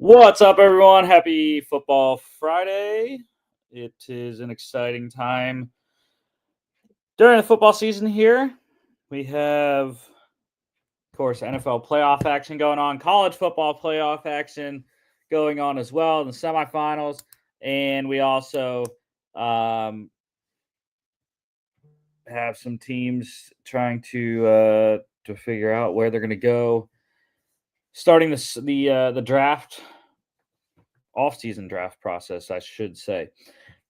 What's up, everyone? Happy Football Friday. It is an exciting time during the football season here. We have, of course, NFL playoff action going on, college football playoff action going on as well in the semifinals. And we also have some teams trying to figure out where they're going to go starting the draft off-season draft process, I should say.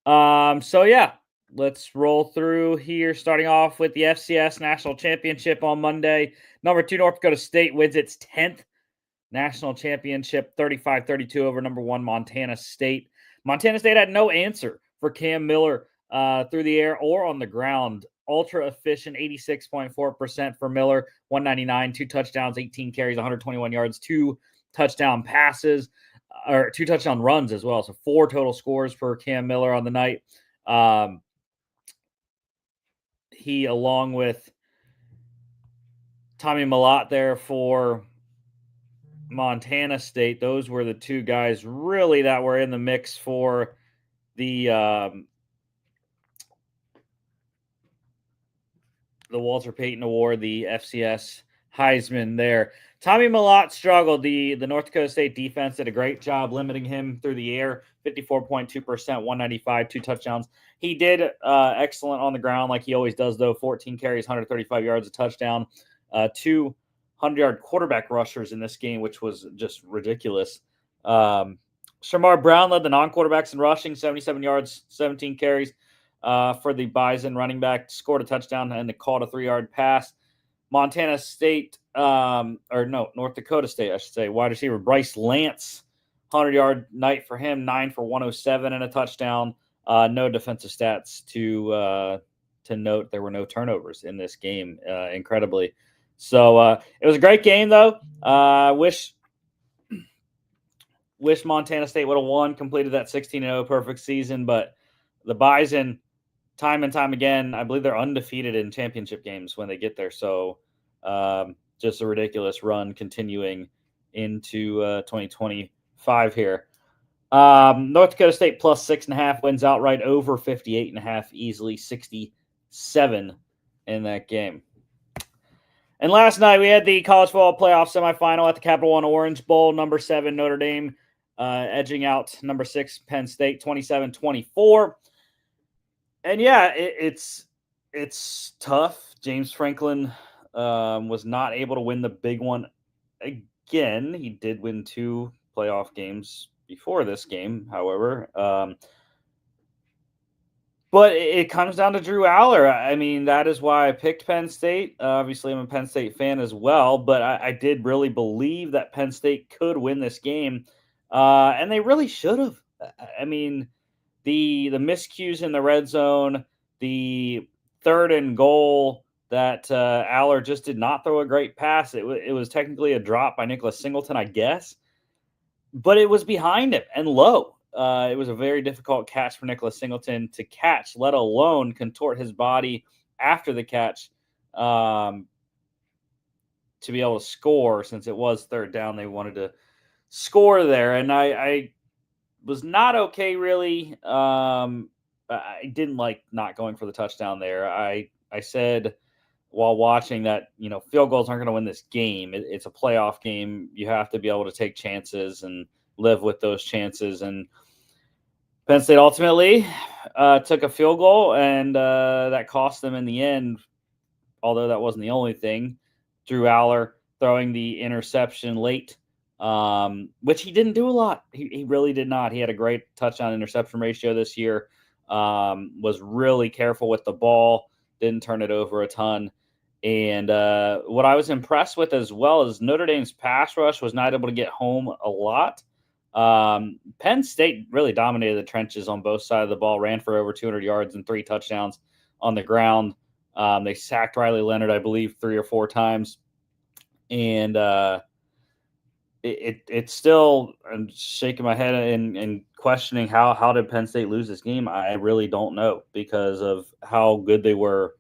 So yeah, let's roll through here. Starting off with the FCS National Championship on Monday. Number 2 North Dakota State wins its 10th National Championship, 35-32 over number 1 Montana State. Montana State had no answer for Cam Miller through the air or on the ground. Ultra efficient, 86.4% for Miller, 199, 2 touchdowns, 18 carries, 121 yards, 2 touchdown passes, or 2 touchdown runs as well. So 4 total scores for Cam Miller on the night. He, along with Tommy Mellott there for Montana State, those were the 2 guys really that were in the mix for the Walter Payton Award, the FCS Heisman there. Tommy Mellott struggled. The North Dakota State defense did a great job limiting him through the air, 54.2%, 195, 2 touchdowns. He did excellent on the ground like he always does, though. 14 carries, 135 yards, a touchdown. 2 100-yard quarterback rushers in this game, which was just ridiculous. Shamar Brown led the non-quarterbacks in rushing, 77 yards, 17 carries. For the Bison running back, scored a touchdown and caught a 3-yard pass. Montana State, North Dakota State, I should say, wide receiver Bryce Lance, 100-yard night for him, 9 for 107 and a touchdown. No defensive stats to note. There were no turnovers in this game, incredibly. So it was a great game, though. Wish Montana State would have won, completed that 16-0 perfect season, but the Bison, time and time again, I believe they're undefeated in championship games when they get there. So just a ridiculous run continuing into 2025 here. North Dakota State plus 6.5 wins outright over 58.5, easily 67 in that game. And last night we had the college football playoff semifinal at the Capital One Orange Bowl. Number 7 Notre Dame edging out number 6 Penn State 27-24. And yeah, it's tough. James Franklin was not able to win the big one again. He did win 2 playoff games before this game, however. But it comes down to Drew Aller. I mean, that is why I picked Penn State. Obviously, I'm a Penn State fan as well, but I did really believe that Penn State could win this game, and they really should have. I mean, the miscues in the red zone, the 3rd and goal that Aller just did not throw a great pass. It was technically a drop by Nicholas Singleton, I guess, but it was behind him and low. It was a very difficult catch for Nicholas Singleton to catch, let alone contort his body after the catch to be able to score. Since it was 3rd down, they wanted to score there. And I was not okay, really. I didn't like not going for the touchdown there. I said while watching that, field goals aren't going to win this game. It's a playoff game. You have to be able to take chances and live with those chances. And Penn State ultimately took a field goal, and that cost them in the end, although that wasn't the only thing. Drew Aller throwing the interception late, which he didn't do a lot. He really did not. He had a great touchdown interception ratio this year, was really careful with the ball, didn't turn it over a ton. And what I was impressed with as well is Notre Dame's pass rush was not able to get home a lot. Penn State really dominated the trenches on both sides of the ball, ran for over 200 yards and 3 touchdowns on the ground. They sacked Riley Leonard, I believe, 3 or 4 times. And it's still, I'm shaking my head and questioning how did Penn State lose this game? I really don't know because of how good they were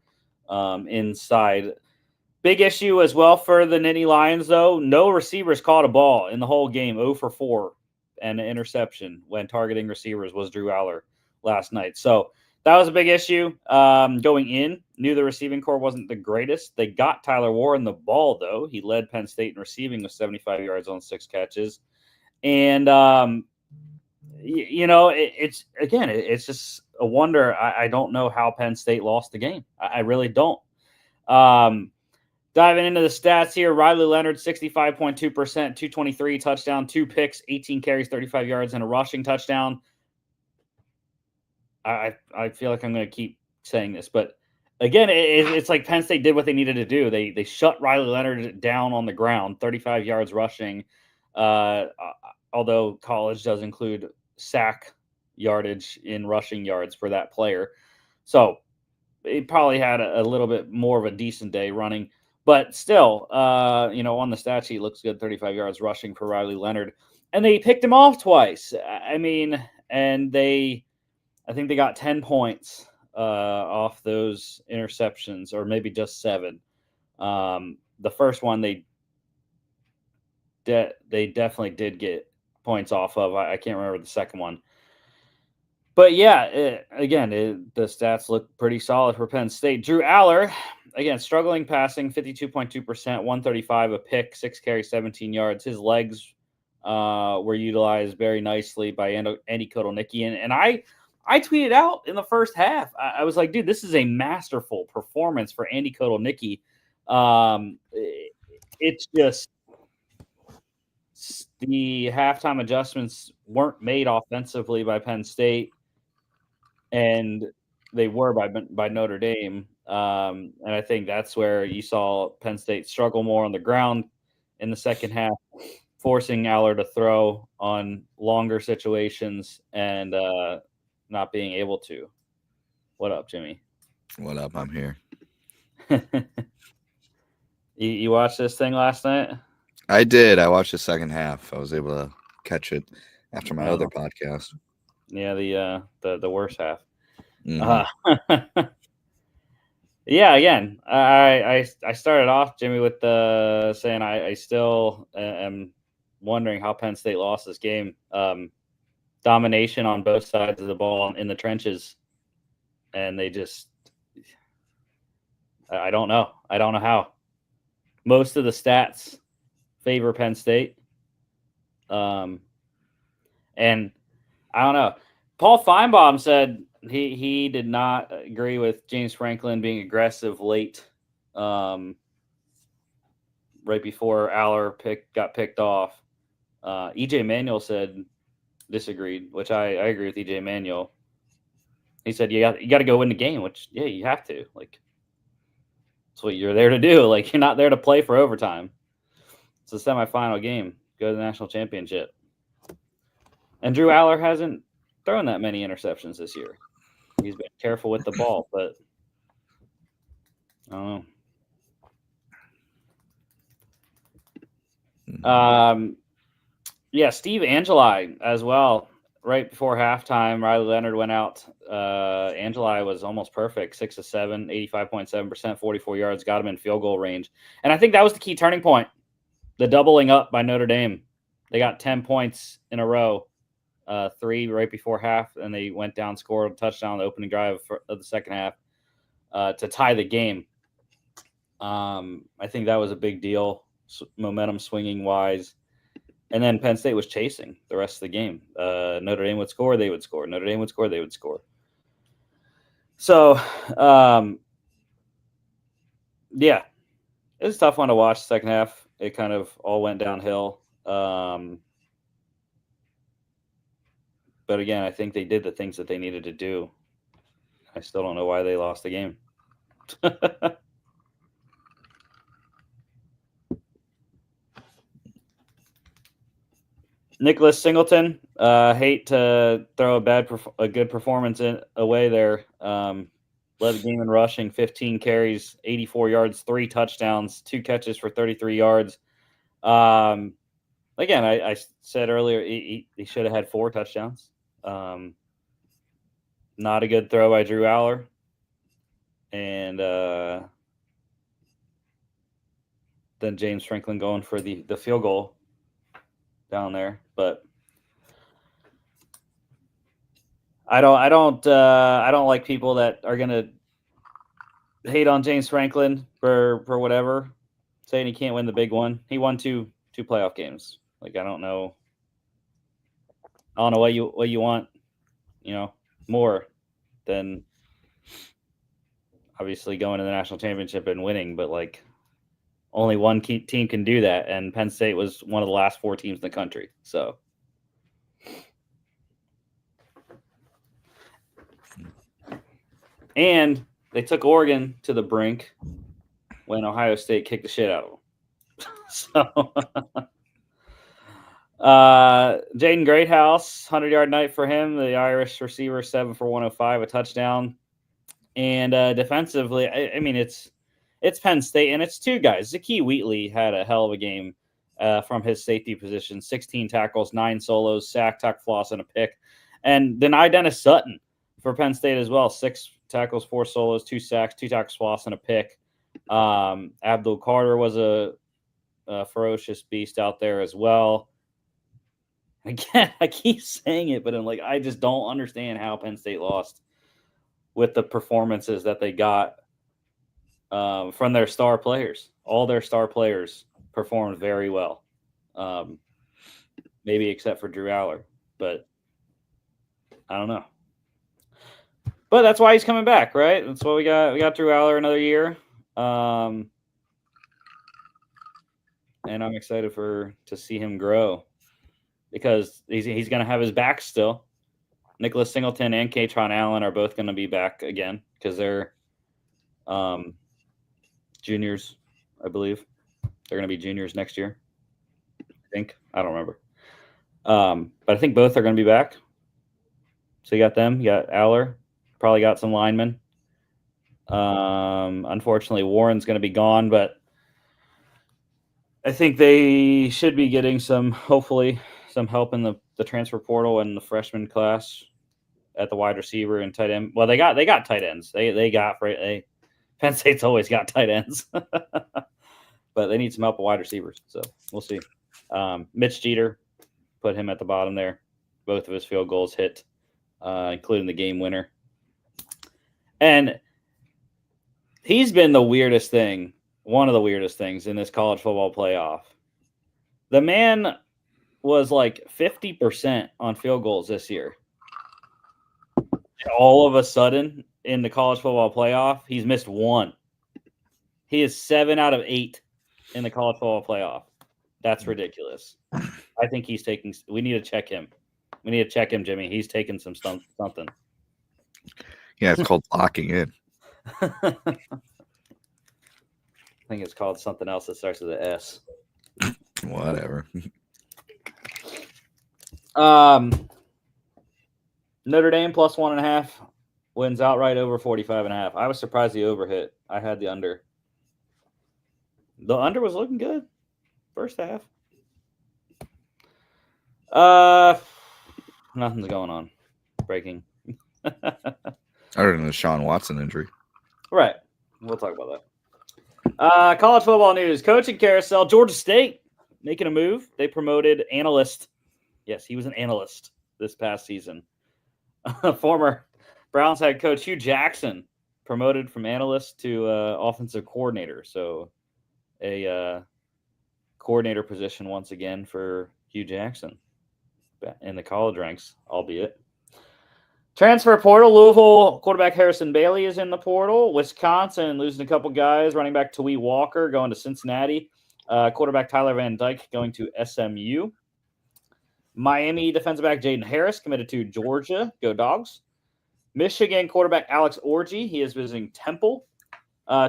inside. Big issue as well for the Nittany Lions, though. No receivers caught a ball in the whole game, 0 for 4 and an interception when targeting receivers was Drew Aller last night. So that was a big issue going in. Knew the receiving core wasn't the greatest. They got Tyler Warren the ball, though. He led Penn State in receiving with 75 yards on 6 catches. And, it's just a wonder. I don't know how Penn State lost the game. I really don't. Diving into the stats here, Riley Leonard, 65.2%, 223, touchdown, 2 picks, 18 carries, 35 yards, and a rushing touchdown. I feel like I'm going to keep saying this, but again, it's like Penn State did what they needed to do. They shut Riley Leonard down on the ground, 35 yards rushing, although college does include sack yardage in rushing yards for that player. So he probably had a little bit more of a decent day running. But still, on the stat sheet, looks good. 35 yards rushing for Riley Leonard. And they picked him off twice. I think they got 10 points off those interceptions, or maybe just 7. The first one they definitely did get points off of. I can't remember the second one. But yeah, the stats look pretty solid for Penn State. Drew Aller, again, struggling passing, 52.2%, 135, a pick, 6 carries, 17 yards. His legs were utilized very nicely by Andy Kotelnicki. And I tweeted out in the first half, I was like, dude, this is a masterful performance for Andy Kotelnicki. It's just the halftime adjustments weren't made offensively by Penn State, and they were by Notre Dame. And I think that's where you saw Penn State struggle more on the ground in the second half, forcing Aller to throw on longer situations and not being able to. What up, Jimmy? What up? I'm here. You watched this thing last night? I did. I watched the second half. I was able to catch it after my other podcast. Yeah, the worst half. Mm-hmm. Yeah, again, I started off, Jimmy, with saying I still am wondering how Penn State lost this game. Domination on both sides of the ball in the trenches, and they just I don't know. I don't know how. Most of the stats favor Penn State. And I don't know. Paul Feinbaum said he did not agree with James Franklin being aggressive late, right before Aller got picked off. EJ Manuel said disagreed, which I agree with EJ Manuel. He said you got to go win the game, which yeah, you have to. Like that's what you're there to do. Like you're not there to play for overtime. It's a semifinal game. Go to the national championship. And Drew Aller hasn't thrown that many interceptions this year. He's been careful with the ball, but I don't know. Yeah, Steve Angeli as well. Right before halftime, Riley Leonard went out. Angeli was almost perfect, 6 of 7, 85.7%, 44 yards, got him in field goal range. And I think that was the key turning point, the doubling up by Notre Dame. They got 10 points in a row, 3 right before half, and they went down, scored a touchdown on the opening drive of the second half to tie the game. I think that was a big deal, momentum swinging wise. And then Penn State was chasing the rest of the game. Notre Dame would score, they would score. Notre Dame would score, they would score. So, yeah, it was a tough one to watch. Second half, it kind of all went downhill. But again, I think they did the things that they needed to do. I still don't know why they lost the game. Nicholas Singleton, hate to throw a good performance away there. Led the game in rushing, 15 carries, 84 yards, 3 touchdowns, 2 catches for 33 yards. Again, I said earlier he should have had 4 touchdowns. Not a good throw by Drew Aller. And then James Franklin going for the field goal down there. But I don't like people that are gonna hate on James Franklin for whatever, saying he can't win the big one. He won two playoff games. Like I don't know what you want, more than obviously going to the national championship and winning, but like only one team can do that, and Penn State was one of the last 4 teams in the country. So, and they took Oregon to the brink when Ohio State kicked the shit out of them. So, Jaden Greathouse, 100-yard night for him. The Irish receiver, 7 for 105, a touchdown. And defensively, I mean, it's Penn State, and it's 2 guys. Zakee Wheatley had a hell of a game from his safety position, 16 tackles, 9 solos, sack, tuck, floss, and a pick. And then Dennis Sutton for Penn State as well, 6 tackles, 4 solos, 2 sacks, 2 tackles, floss, and a pick. Abdul Carter was a ferocious beast out there as well. Again, I keep saying it, but I'm like, I just don't understand how Penn State lost with the performances that they got from their star players. All their star players performed very well, maybe except for Drew Aller, but I don't know. But that's why he's coming back, right? That's why we got Drew Aller another year, and I'm excited to see him grow because he's going to have his back still. Nicholas Singleton and Katron Allen are both going to be back again because they're juniors, I believe. They're going to be juniors next year, I think. I don't remember. But I think both are going to be back. So you got them. You got Aller. Probably got some linemen. Unfortunately, Warren's going to be gone, but I think they should be getting hopefully some help in the transfer portal and the freshman class at the wide receiver and tight end. Well, they got tight ends. Penn State's always got tight ends, but they need some help with wide receivers. So we'll see. Mitch Jeter, put him at the bottom there. Both of his field goals hit, including the game winner. And he's been the weirdest thing, one of the weirdest things in this college football playoff. The man was like 50% on field goals this year. All of a sudden, in the college football playoff, he's missed 1. He is 7 out of 8 in the college football playoff. That's ridiculous. I think he's taking. We need to check him. We need to check him, Jimmy. He's taking something. Yeah, it's called locking in. I think it's called something else that starts with an S. Whatever. Notre Dame plus 1.5 wins outright over 45.5. I was surprised the over hit. I had the under. The under was looking good first half. Nothing's going on. Breaking. Other than the Sean Watson injury. Right. We'll talk about that. College football news. Coaching carousel. Georgia State making a move. They promoted analyst. Yes, he was an analyst this past season. Former Browns head coach Hugh Jackson promoted from analyst to offensive coordinator. So a coordinator position once again for Hugh Jackson in the college ranks, albeit. Transfer portal. Louisville quarterback Harrison Bailey is in the portal. Wisconsin losing a couple guys. Running back Tawee Walker going to Cincinnati. Quarterback Tyler Van Dyke going to SMU. Miami defensive back Jaden Harris committed to Georgia. Go Dogs. Michigan quarterback Alex Orji. He is visiting Temple.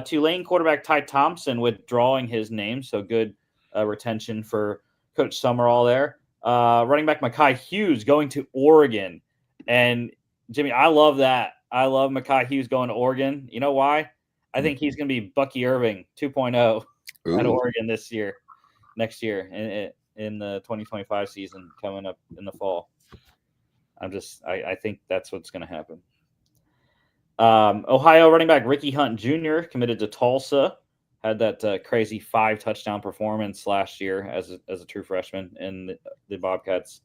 Tulane quarterback Ty Thompson withdrawing his name. So good retention for Coach Summerall there. Running back Mekhi Hughes going to Oregon. And Jimmy, I love that. I love Mekhi Hughes going to Oregon. You know why? I think he's going to be Bucky Irving 2.0 at Oregon next year in the 2025 season coming up in the fall. I think that's what's going to happen. Ohio running back Ricky Hunt Jr. committed to Tulsa. Had that crazy 5 touchdown performance last year as a true freshman in the Bobcats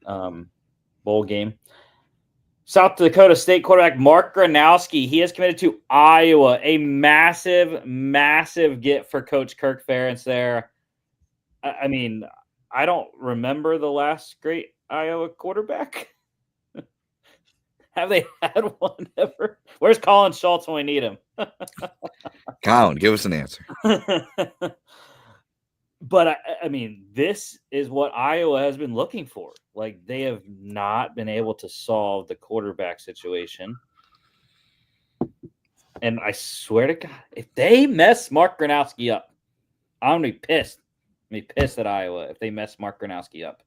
bowl game. South Dakota State quarterback Mark Gronowski, he has committed to Iowa. A massive, massive get for Coach Kirk Ferentz there. I mean, I don't remember the last great Iowa quarterback. Have they had one ever? Where's Colin Schultz when we need him? Colin, give us an answer. But I mean, this is what Iowa has been looking for. Like, they have not been able to solve the quarterback situation. And I swear to God, if they mess Mark Gronowski up, I'm going to be pissed. I'm going to be pissed at Iowa if they mess Mark Gronowski up.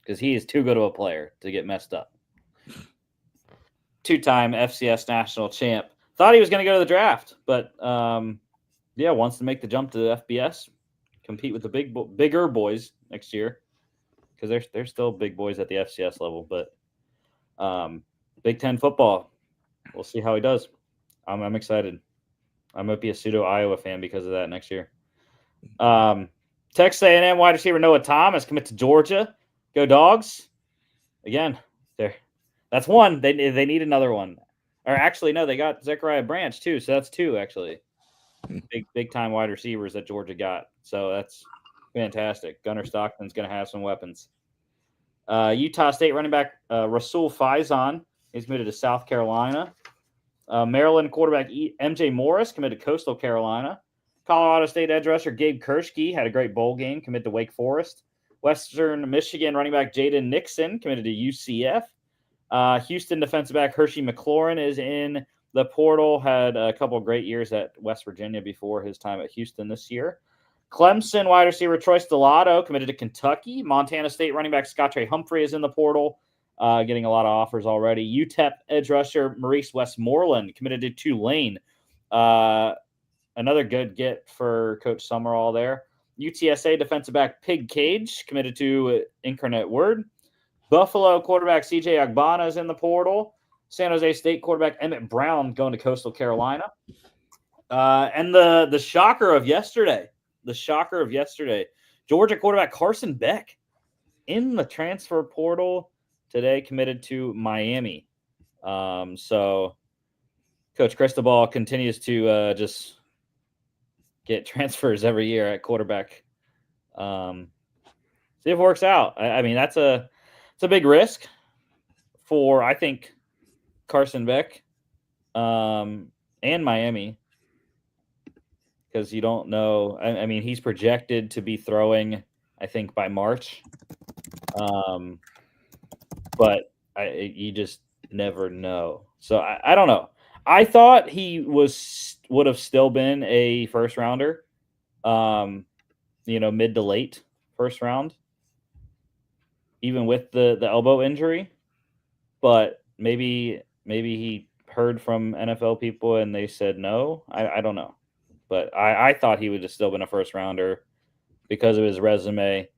Because he is too good of a player to get messed up. Two-time FCS national champ. Thought he was going to go to the draft. But, wants to make the jump to the FBS. Compete with the bigger boys next year. Because they're still big boys at the FCS level. But Big Ten football, we'll see how he does. I'm excited. I might be a pseudo Iowa fan because of that next year. Texas A&M wide receiver Noah Thomas commit to Georgia. Go Dogs! Again, that's one. They need another one. Or actually, no, they got Zechariah Branch too. So that's two actually. Big time wide receivers that Georgia got. So that's fantastic. Gunnar Stockton's going to have some weapons. Utah State running back Rasul Faison is committed to South Carolina. Maryland quarterback MJ Morris committed to Coastal Carolina. Colorado State edge rusher Gabe Kershke had a great bowl game, committed to Wake Forest. Western Michigan running back Jaden Nixon committed to UCF. Houston defensive back Hershey McLaurin is in the portal. Had a couple of great years at West Virginia before his time at Houston this year. Clemson wide receiver Troy Stellato committed to Kentucky. Montana State running back Scott Trey Humphrey is in the portal, getting a lot of offers already. UTEP edge rusher Maurice Westmoreland committed to Tulane. Another good get for Coach Summerall there. UTSA defensive back Pig Cage committed to Incarnate Word. Buffalo quarterback CJ Agbana is in the portal. San Jose State quarterback Emmett Brown going to Coastal Carolina. And the shocker of yesterday, Georgia quarterback Carson Beck in the transfer portal today, committed to Miami. So Coach Cristobal continues to just get transfers every year at quarterback. See if it works out. I mean, it's a big risk for, I think, Carson Beck and Miami, because you don't know. I mean, he's projected to be throwing, I think, by March. But you just never know. So I don't know. I thought he would have still been a first rounder, mid to late first round, even with the elbow injury. But maybe he heard from NFL people and they said no. I don't know. But I thought he would have still been a first rounder because of his resume,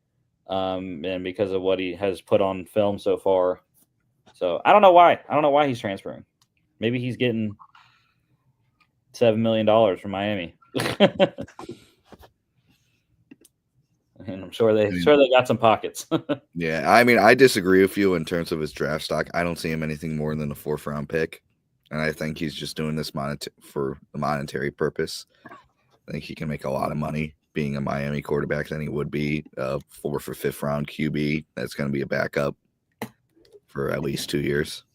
and because of what he has put on film so far. So I don't know why. I don't know why he's transferring. Maybe he's getting $7 million from Miami. And I'm sure they got some pockets. Yeah, I mean, I disagree with you in terms of his draft stock. I don't see him anything more than a 4th round pick, and I think he's just doing this for the monetary purpose. I think he can make a lot of money being a Miami quarterback than he would be a 4th or 5th round QB that's going to be a backup for at least 2 years.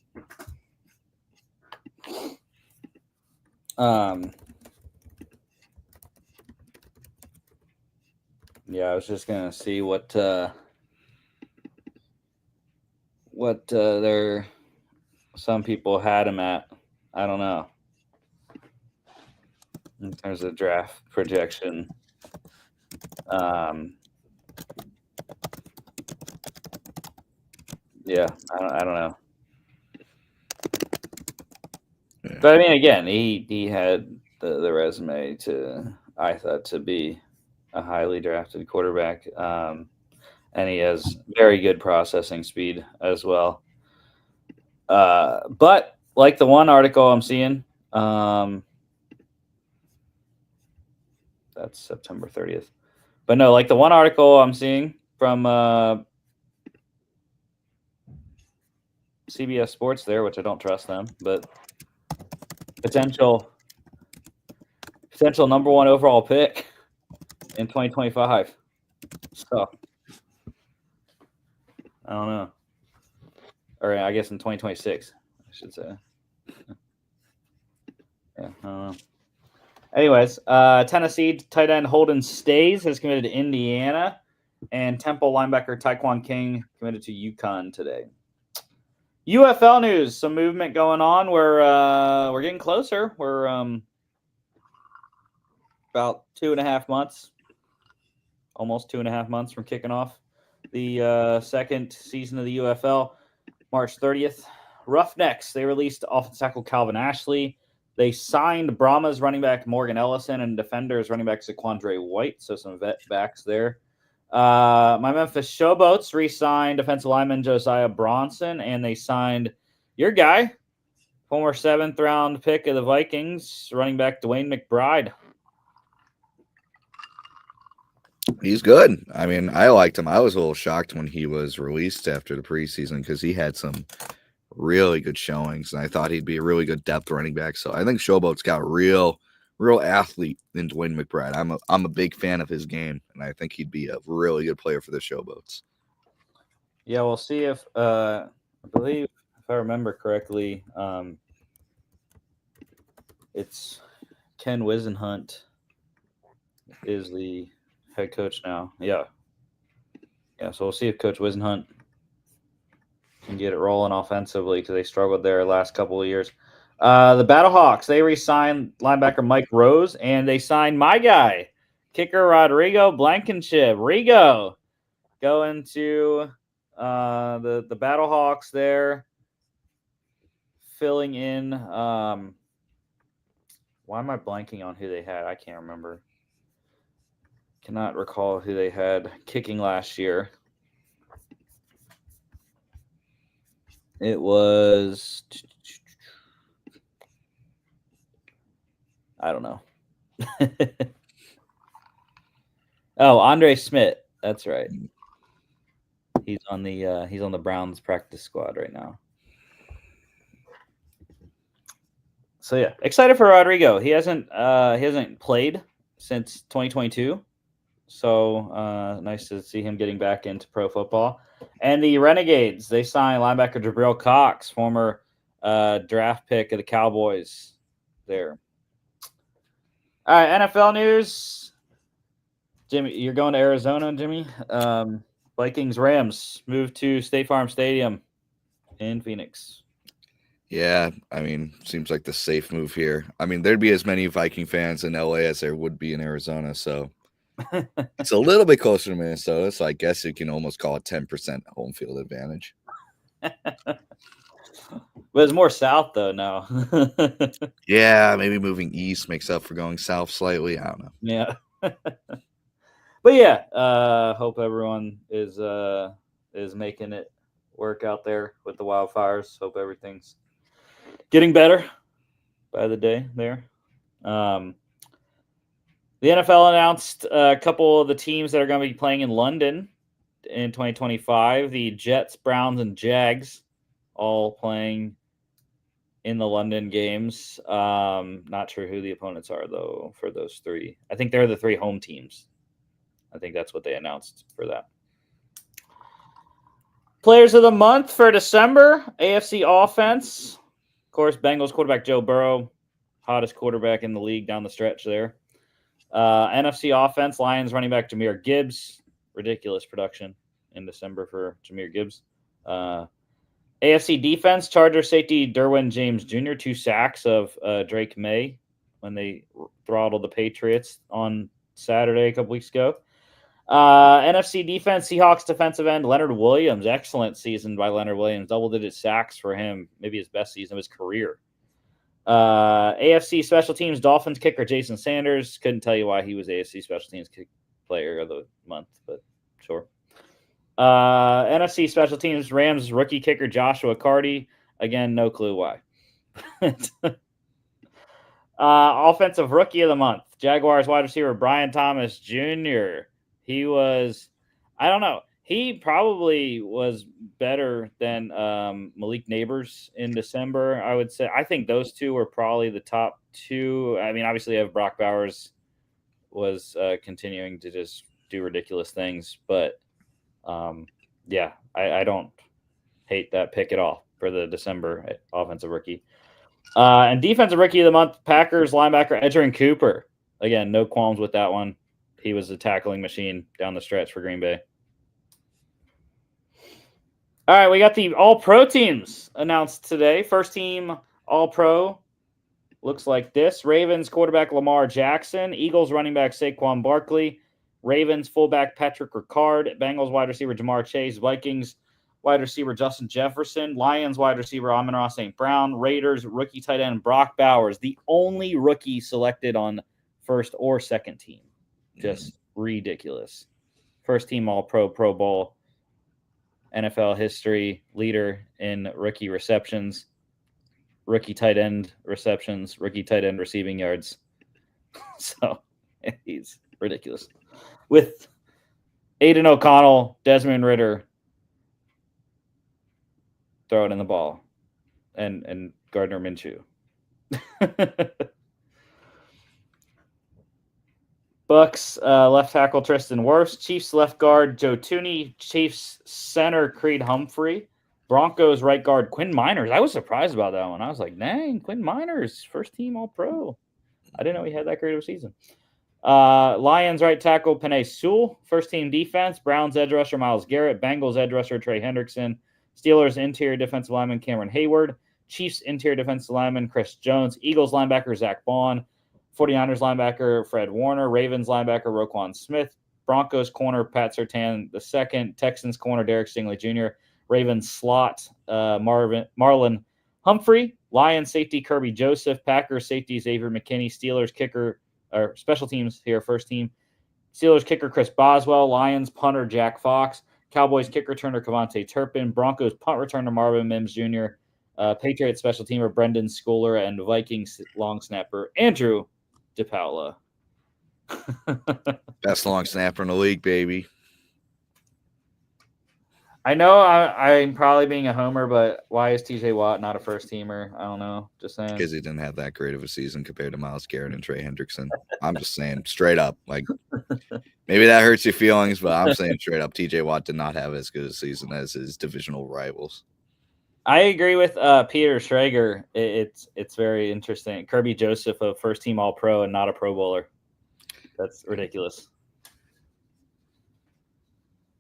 Yeah, I was just gonna see what some people had him at. I don't know in terms of draft projection. Yeah, I don't know. Yeah. But I mean, again, he had the resume I thought to be a highly drafted quarterback, and he has very good processing speed as well. But like the one article I'm seeing, that's September 30th. But no, like the one article I'm seeing from CBS Sports there, which I don't trust them, but potential number one overall pick in 2025. So I don't know, or I guess in 2026, I should say. Yeah, I don't know. Anyways, Tennessee tight end Holden Stays has committed to Indiana, and Temple linebacker Taekwon King committed to UConn today. UFL news, some movement going on. We're getting closer. We're about 2.5 months, almost 2.5 months from kicking off the second season of the UFL, March 30th. Roughnecks, they released offensive tackle Calvin Ashley. They signed Brahma's running back Morgan Ellison and defenders running back Zaquandre White, so some vet backs there. My Memphis Showboats re-signed defensive lineman Josiah Bronson, and they signed your guy, former 7th round pick of the Vikings, running back Dwayne McBride. He's good. I mean, I liked him. I was a little shocked when he was released after the preseason because he had some really good showings, and I thought he'd be a really good depth running back. So I think Showboat's got a real athlete in Dwayne McBride. I'm a big fan of his game, and I think he'd be a really good player for the Showboats. Yeah, we'll see if I believe, if I remember correctly, it's Ken Wisenhunt is the head coach now. Yeah. So we'll see if Coach Wisenhunt can get it rolling offensively because they struggled there last couple of years. The Battlehawks, they re-signed linebacker Mike Rose, and they signed my guy, kicker Rodrigo Blankenship. Rigo going to the Battlehawks there, filling in. Why am I blanking on who they had? I can't remember. Cannot recall who they had kicking last year. It was, I don't know. Oh, Andre Smith. That's right. He's on the Browns practice squad right now. So yeah, excited for Rodrigo. He hasn't played since 2022. So nice to see him getting back into pro football. And the Renegades, they signed linebacker Jabril Cox, former draft pick of the Cowboys there. All right, NFL news. Jimmy, you're going to Arizona, Jimmy. Vikings Rams moved to State Farm Stadium in Phoenix. Yeah, I mean, seems like the safe move here. I mean, there'd be as many Viking fans in LA as there would be in Arizona, so it's a little bit closer to Minnesota, so I guess you can almost call it 10% home field advantage. But it's more south, though, now. Yeah, maybe moving east makes up for going south slightly. I don't know. Yeah. But yeah, hope everyone is making it work out there with the wildfires. Hope everything's getting better by the day there. The NFL announced a couple of the teams that are going to be playing in London in 2025. The Jets, Browns, and Jags all playing in the London games. Not sure who the opponents are, though, for those three. I think they're the three home teams. I think that's what they announced for that. Players of the month for December, AFC offense. Of course, Bengals quarterback Joe Burrow, hottest quarterback in the league down the stretch there. NFC offense, Lions running back Jahmyr Gibbs. Ridiculous production in December for Jahmyr Gibbs. AFC defense, Chargers safety Derwin James Jr., 2 sacks of Drake May when they throttled the Patriots on Saturday a couple weeks ago. NFC defense, Seahawks defensive end Leonard Williams. Excellent season by Leonard Williams. Double-digit sacks for him. Maybe his best season of his career. AFC special teams, Dolphins kicker Jason Sanders. Couldn't tell you why he was AFC special teams player of the month, but sure. NFC special teams, Rams rookie kicker Joshua Carty. Again, no clue why. Offensive rookie of the month, Jaguars wide receiver Brian Thomas Jr. He was, I don't know. He probably was better than Malik Neighbors in December, I would say. I think those two were probably the top two. I mean, obviously, Brock Bowers was continuing to just do ridiculous things, but yeah, I don't hate that pick at all for the December offensive rookie. And defensive rookie of the month, Packers linebacker Edgerrin Cooper. Again, no qualms with that one. He was a tackling machine down the stretch for Green Bay. All right, we got the All-Pro teams announced today. First team All-Pro looks like this. Ravens quarterback Lamar Jackson. Eagles running back Saquon Barkley. Ravens fullback Patrick Ricard. Bengals wide receiver Jamar Chase. Vikings wide receiver Justin Jefferson. Lions wide receiver Amon-Ra St. Brown. Raiders rookie tight end Brock Bowers. The only rookie selected on first or second team. Just ridiculous. First team All-Pro, Pro Bowl. NFL history leader in rookie receptions, rookie tight end receptions, rookie tight end receiving yards. So he's ridiculous. With Aiden O'Connell, Desmond Ridder throwing in the ball, and Gardner Minshew. Bucks left tackle Tristan Wirfs, Chiefs left guard Joe Tooney, Chiefs center Creed Humphrey, Broncos right guard Quinn Miners. I was surprised about that one. I was like, dang, Quinn Miners, first team All-Pro. I didn't know he had that great of a season. Lions right tackle Penei Sewell, first team defense, Browns edge rusher Myles Garrett, Bengals edge rusher Trey Hendrickson, Steelers interior defensive lineman Cameron Hayward, Chiefs interior defensive lineman Chris Jones, Eagles linebacker Zach Bond, 49ers linebacker Fred Warner, Ravens linebacker Roquan Smith, Broncos corner Pat Surtain II, Texans corner Derek Stingley Jr., Ravens slot Marlon Humphrey, Lions safety Kirby Joseph, Packers safety Xavier McKinney, Steelers kicker or special teams here, first team. Steelers kicker Chris Boswell, Lions punter Jack Fox, Cowboys kick returner Kavontae Turpin, Broncos punt returner Marvin Mims Jr., Patriots special teamer Brendan Schooler, and Vikings long snapper Andrew DePaula. Best long snapper in the league, baby. I know I'm probably being a homer, but why is TJ Watt not a first teamer? I don't know. Just saying. Because he didn't have that great of a season compared to Myles Garrett and Trey Hendrickson. I'm just saying straight up. Like, maybe that hurts your feelings, but I'm saying straight up, TJ Watt did not have as good a season as his divisional rivals. I agree with Peter Schrager. It's very interesting. Kirby Joseph, a first team All-Pro and not a Pro Bowler. That's ridiculous.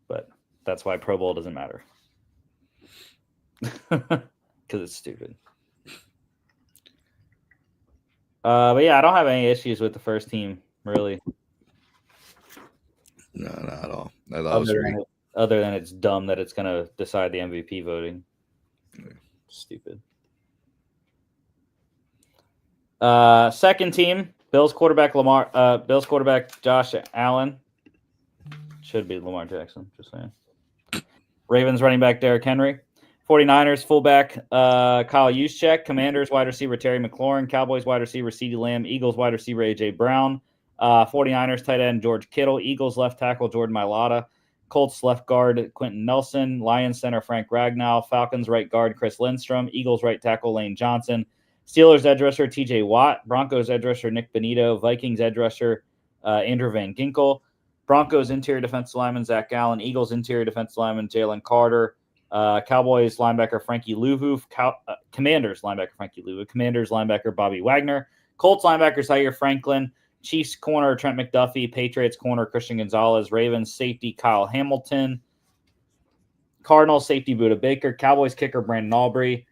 But that's why Pro Bowl doesn't matter. Because it's stupid. But yeah, I don't have any issues with the first team, really. No, not at all. Other than it's dumb that it's going to decide the MVP voting. Yeah. Stupid. Second team, Bills quarterback Josh Allen. Should be Lamar Jackson, just saying. Ravens running back Derrick Henry. 49ers fullback Kyle Juszczyk. Commanders wide receiver Terry McLaurin. Cowboys wide receiver CeeDee Lamb. Eagles wide receiver A.J. Brown. 49ers tight end George Kittle. Eagles left tackle Jordan Mailata. Colts left guard Quentin Nelson. Lions center Frank Ragnow. Falcons right guard Chris Lindstrom. Eagles right tackle Lane Johnson. Steelers edge rusher TJ Watt. Broncos edge rusher Nick Benito. Vikings edge rusher Andrew Van Ginkel. Broncos interior defensive lineman Zach Gallen. Eagles interior defensive lineman Jalen Carter. Cowboys linebacker Frankie Louvu. Commanders linebacker Frankie Louvu. Commanders linebacker Bobby Wagner. Colts linebacker Zaire Franklin. Chiefs corner Trent McDuffie. Patriots corner Christian Gonzalez. Ravens safety Kyle Hamilton. Cardinals safety Budda Baker. Cowboys kicker Brandon Aubrey.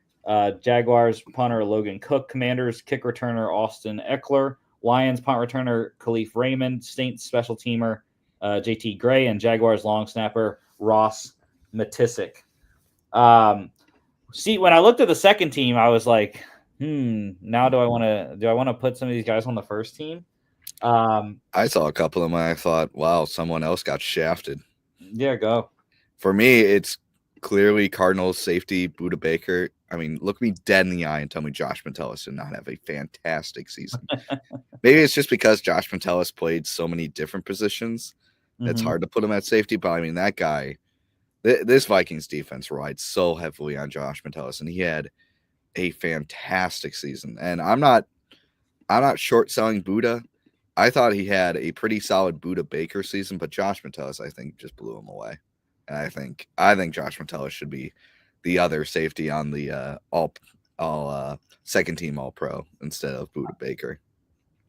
Jaguars punter Logan Cook. Commanders kick returner Austin Eckler. Lions punt returner Khalif Raymond. Saints special teamer JT Gray. And Jaguars long snapper Ross Matisic. See, when I looked at the second team, I was like, now do I want to put some of these guys on the first team? I saw a couple of them and I thought, wow, someone else got shafted. Yeah, go. For me, it's clearly Cardinals safety Budda Baker. I mean, look me dead in the eye and tell me Josh Metellus did not have a fantastic season. Maybe it's just because Josh Metellus played so many different positions. It's hard to put him at safety, but I mean, that guy This Vikings defense relied so heavily on Josh Metellus, and he had a fantastic season. And I'm not short selling Buddha. I thought he had a pretty solid Buddha Baker season, but Josh Metellus, I think, just blew him away. And I think Josh Metellus should be the other safety on the all second team All Pro instead of Buddha Baker.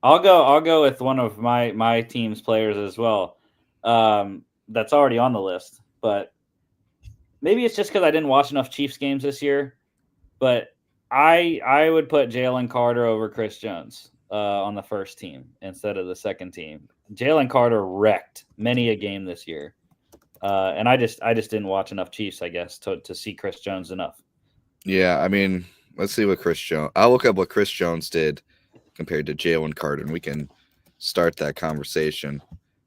I'll go with one of my team's players as well. That's already on the list, but maybe it's just because I didn't watch enough Chiefs games this year. But I would put Jalen Carter over Chris Jones on the first team instead of the second team. Jalen Carter wrecked many a game this year, and I just didn't watch enough Chiefs, I guess, to see Chris Jones enough. Yeah, I mean, let's see what Chris Jones. I'll look up what Chris Jones did compared to Jalen Carter, and we can start that conversation.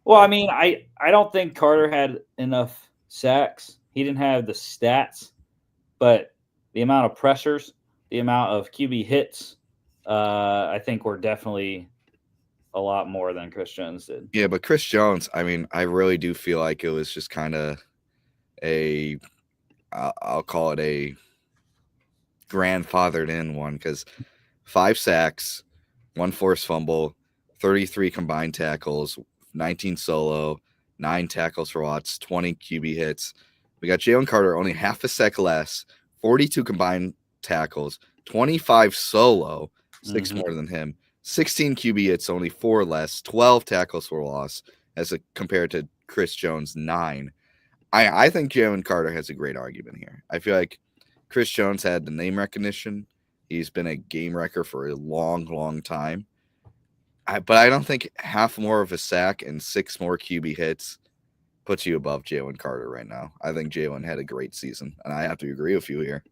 Well, I mean, I don't think Carter had enough sacks. He didn't have the stats, but the amount of pressures, the amount of QB hits, I think were definitely a lot more than Chris Jones did. Yeah, but Chris Jones, I mean, I really do feel like it was just kind of I'll call it a grandfathered in one because 5 sacks, 1 forced fumble, 33 combined tackles, 19 solo, 9 tackles for loss, 20 QB hits. We got Jalen Carter only half a sack less, 42 combined tackles, 25 solo, 6 more than him, 16 QB hits, only 4 less, 12 tackles for loss compared to Chris Jones, 9. I think Jalen Carter has a great argument here. I feel like Chris Jones had the name recognition. He's been a game wrecker for a long, long time. But I don't think half more of a sack and 6 more QB hits puts you above Jalen Carter right now. I think Jalen had a great season, and I have to agree with you here.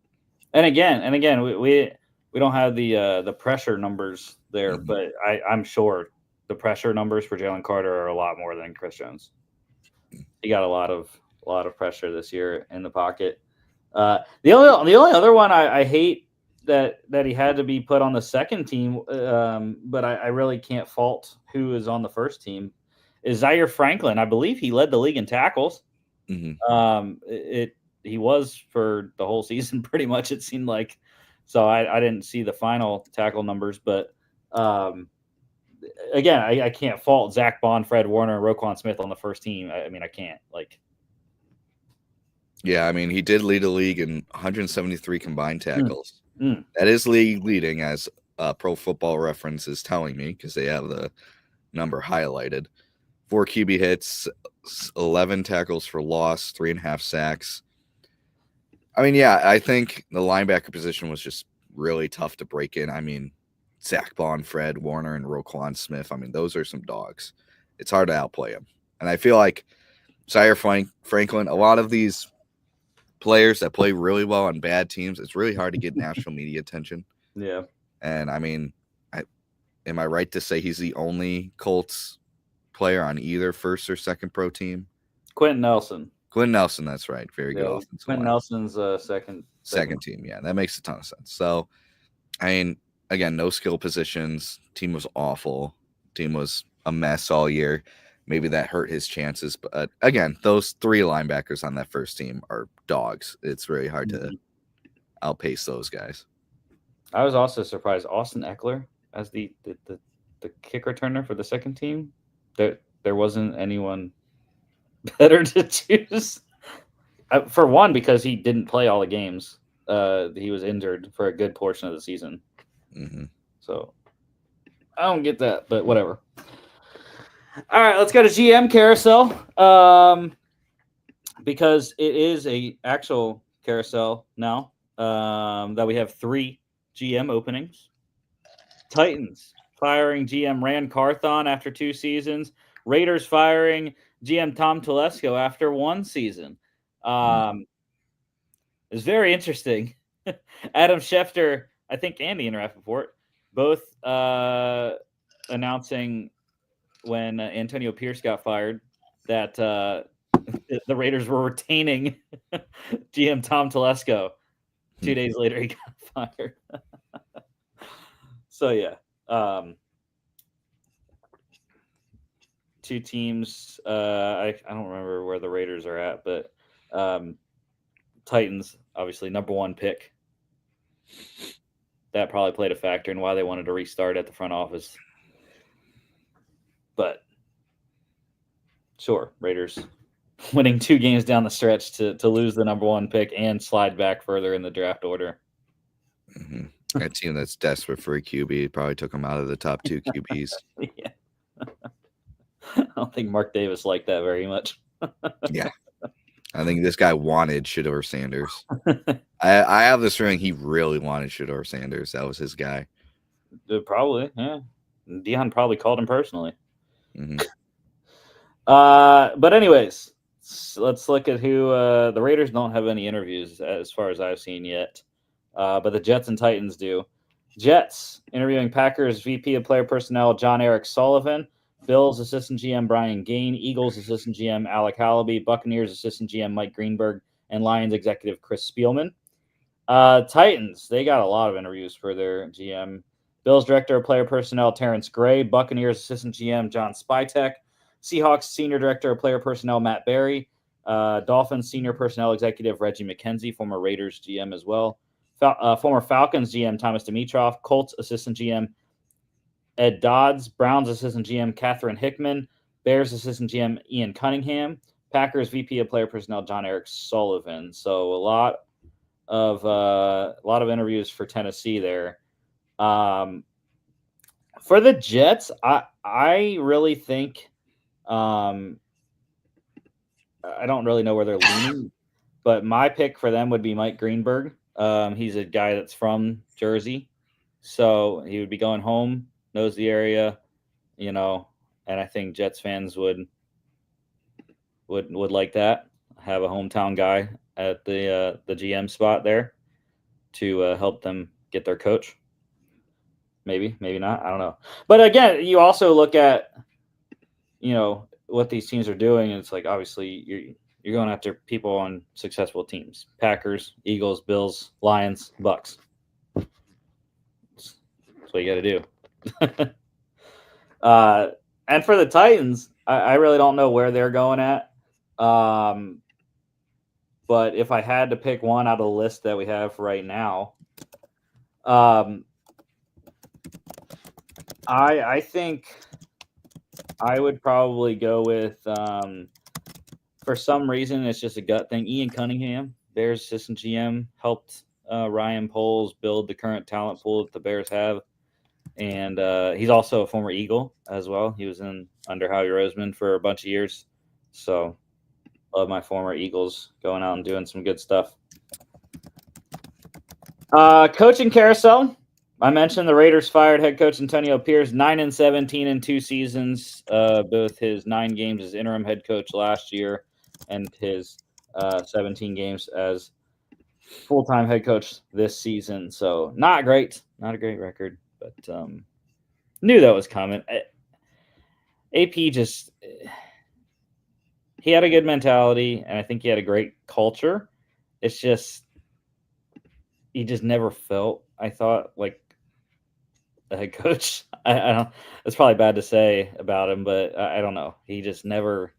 And again, we don't have the pressure numbers there, but I'm sure the pressure numbers for Jalen Carter are a lot more than Chris Jones. He got a lot of pressure this year in the pocket. The only other one I hate that he had to be put on the second team, but I really can't fault who is on the first team, is Zaire Franklin. I believe he led the league in tackles. He was for the whole season pretty much, it seemed like. So I didn't see the final tackle numbers, but again, I can't fault Zach Bond, Fred Warner, and Roquan Smith on the first team. I mean, I can't. Yeah, I mean, he did lead the league in 173 combined tackles. That is league leading, as Pro Football Reference is telling me, because they have the number highlighted. 4 QB hits, 11 tackles for loss, 3.5 sacks. I mean, yeah, I think the linebacker position was just really tough to break in. I mean, Zach Bond, Fred Warner, and Roquan Smith, I mean, those are some dogs. It's hard to outplay them. And I feel like Zaire Franklin, a lot of these players that play really well on bad teams, it's really hard to get national media attention. Yeah. And I mean, am I right to say he's the only Colts player on either first or second pro team? Quentin Nelson, that's right. Very good offensive Quentin line. Nelson's second team. Yeah, that makes a ton of sense. So, I mean, again, no skill positions. Team was awful. Team was a mess all year. Maybe that hurt his chances. But again, those 3 linebackers on that first team are dogs. It's very hard to outpace those guys. I was also surprised Austin Eckler as the kick returner for the second team. There wasn't anyone better to choose. For one, because he didn't play all the games. He was injured for a good portion of the season. So I don't get that, but whatever. All right, let's go to GM carousel, because it is a actual carousel now, that we have 3 GM openings. Titans firing GM Rand Carthon after 2 seasons. Raiders firing GM Tom Telesco after 1 season. It's very interesting. Adam Schefter, I think, and Ian Rappaport both announcing when Antonio Pierce got fired that the Raiders were retaining GM Tom Telesco. 2 days later, he got fired. So, yeah. 2 teams. I don't remember where the Raiders are at, but Titans, obviously, number 1 pick. That probably played a factor in why they wanted to restart at the front office. But sure, Raiders winning 2 games down the stretch to lose the number 1 pick and slide back further in the draft order. Mm-hmm. A team that's desperate for a QB probably took him out of the top 2 QBs. Yeah. I don't think Mark Davis liked that very much. Yeah. I think this guy wanted Shedeur Sanders. I have this feeling he really wanted Shedeur Sanders. That was his guy. Probably, yeah. Dion probably called him personally. Mm-hmm. But anyways, let's look at who the Raiders don't have any interviews as far as I've seen yet. But the Jets and Titans do. Jets interviewing Packers VP of Player Personnel John Eric Sullivan, Bills Assistant GM Brian Gain, Eagles Assistant GM Alec Hallaby, Buccaneers Assistant GM Mike Greenberg, and Lions Executive Chris Spielman. Titans, they got a lot of interviews for their GM. Bills Director of Player Personnel Terrence Gray, Buccaneers Assistant GM John Spytek, Seahawks Senior Director of Player Personnel Matt Berry, Dolphins Senior Personnel Executive Reggie McKenzie, former Raiders GM as well. Former Falcons GM Thomas Dimitroff, Colts Assistant GM Ed Dodds, Browns Assistant GM Catherine Hickman, Bears Assistant GM Ian Cunningham, Packers VP of Player Personnel John Eric Sullivan. So a lot of interviews for Tennessee there. For the Jets, I really think I don't really know where they're leaning, but my pick for them would be Mike Greenberg. He's a guy that's from Jersey, so he would be going home, knows the area, and I think Jets fans would like that. Have a hometown guy at the GM spot there to help them get their coach. Maybe not. I don't know. But again, you also look at what these teams are doing, and it's like obviously you're going after people on successful teams: Packers, Eagles, Bills, Lions, Bucks. That's what you got to do. And for the Titans, I really don't know where they're going at. But if I had to pick one out of the list that we have right now, I think I would probably go with, for some reason, it's just a gut thing. Ian Cunningham, Bears assistant GM, helped Ryan Poles build the current talent pool that the Bears have. And he's also a former Eagle as well. He was under Howie Roseman for a bunch of years. So love my former Eagles going out and doing some good stuff. Coaching carousel. I mentioned the Raiders fired head coach Antonio Pierce, 9-17 in 2 seasons, both his 9 games as interim head coach last year and his 17 games as full-time head coach this season. So not a great record, but knew that was coming. AP just he had a good mentality, and I think he had a great culture. It's just he just never felt, I thought, like a head coach. I don't. It's probably bad to say about him, but I don't know. He just never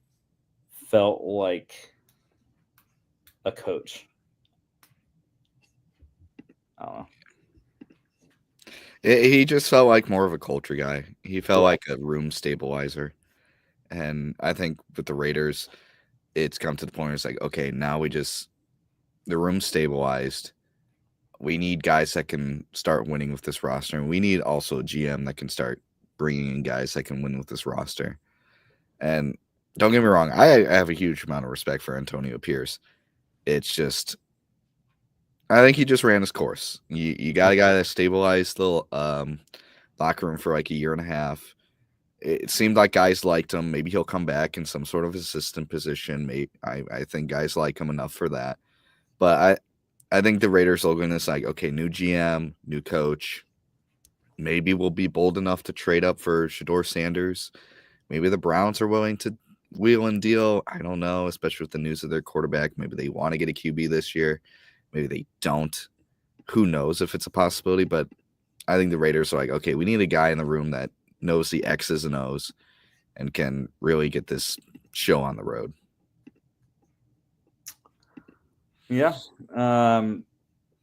felt like a coach. I don't know. He just felt like more of a culture guy. He felt like a room stabilizer. And I think with the Raiders, it's come to the point where it's like, okay, now the room's stabilized. We need guys that can start winning with this roster. And we need also a GM that can start bringing in guys that can win with this roster. And don't get me wrong, I have a huge amount of respect for Antonio Pierce. It's just, I think he just ran his course. You got a guy that stabilized the locker room for like a year and a half. It seemed like guys liked him. Maybe he'll come back in some sort of assistant position. I think guys like him enough for that. But I think the Raiders slogan is like, okay, new GM, new coach. Maybe we'll be bold enough to trade up for Shedeur Sanders. Maybe the Browns are willing to wheel and deal. I don't know, especially with the news of their quarterback. Maybe they want to get a QB this year. Maybe they don't. Who knows if it's a possibility, but I think the Raiders are like, okay, we need a guy in the room that knows the X's and O's and can really get this show on the road. Yeah.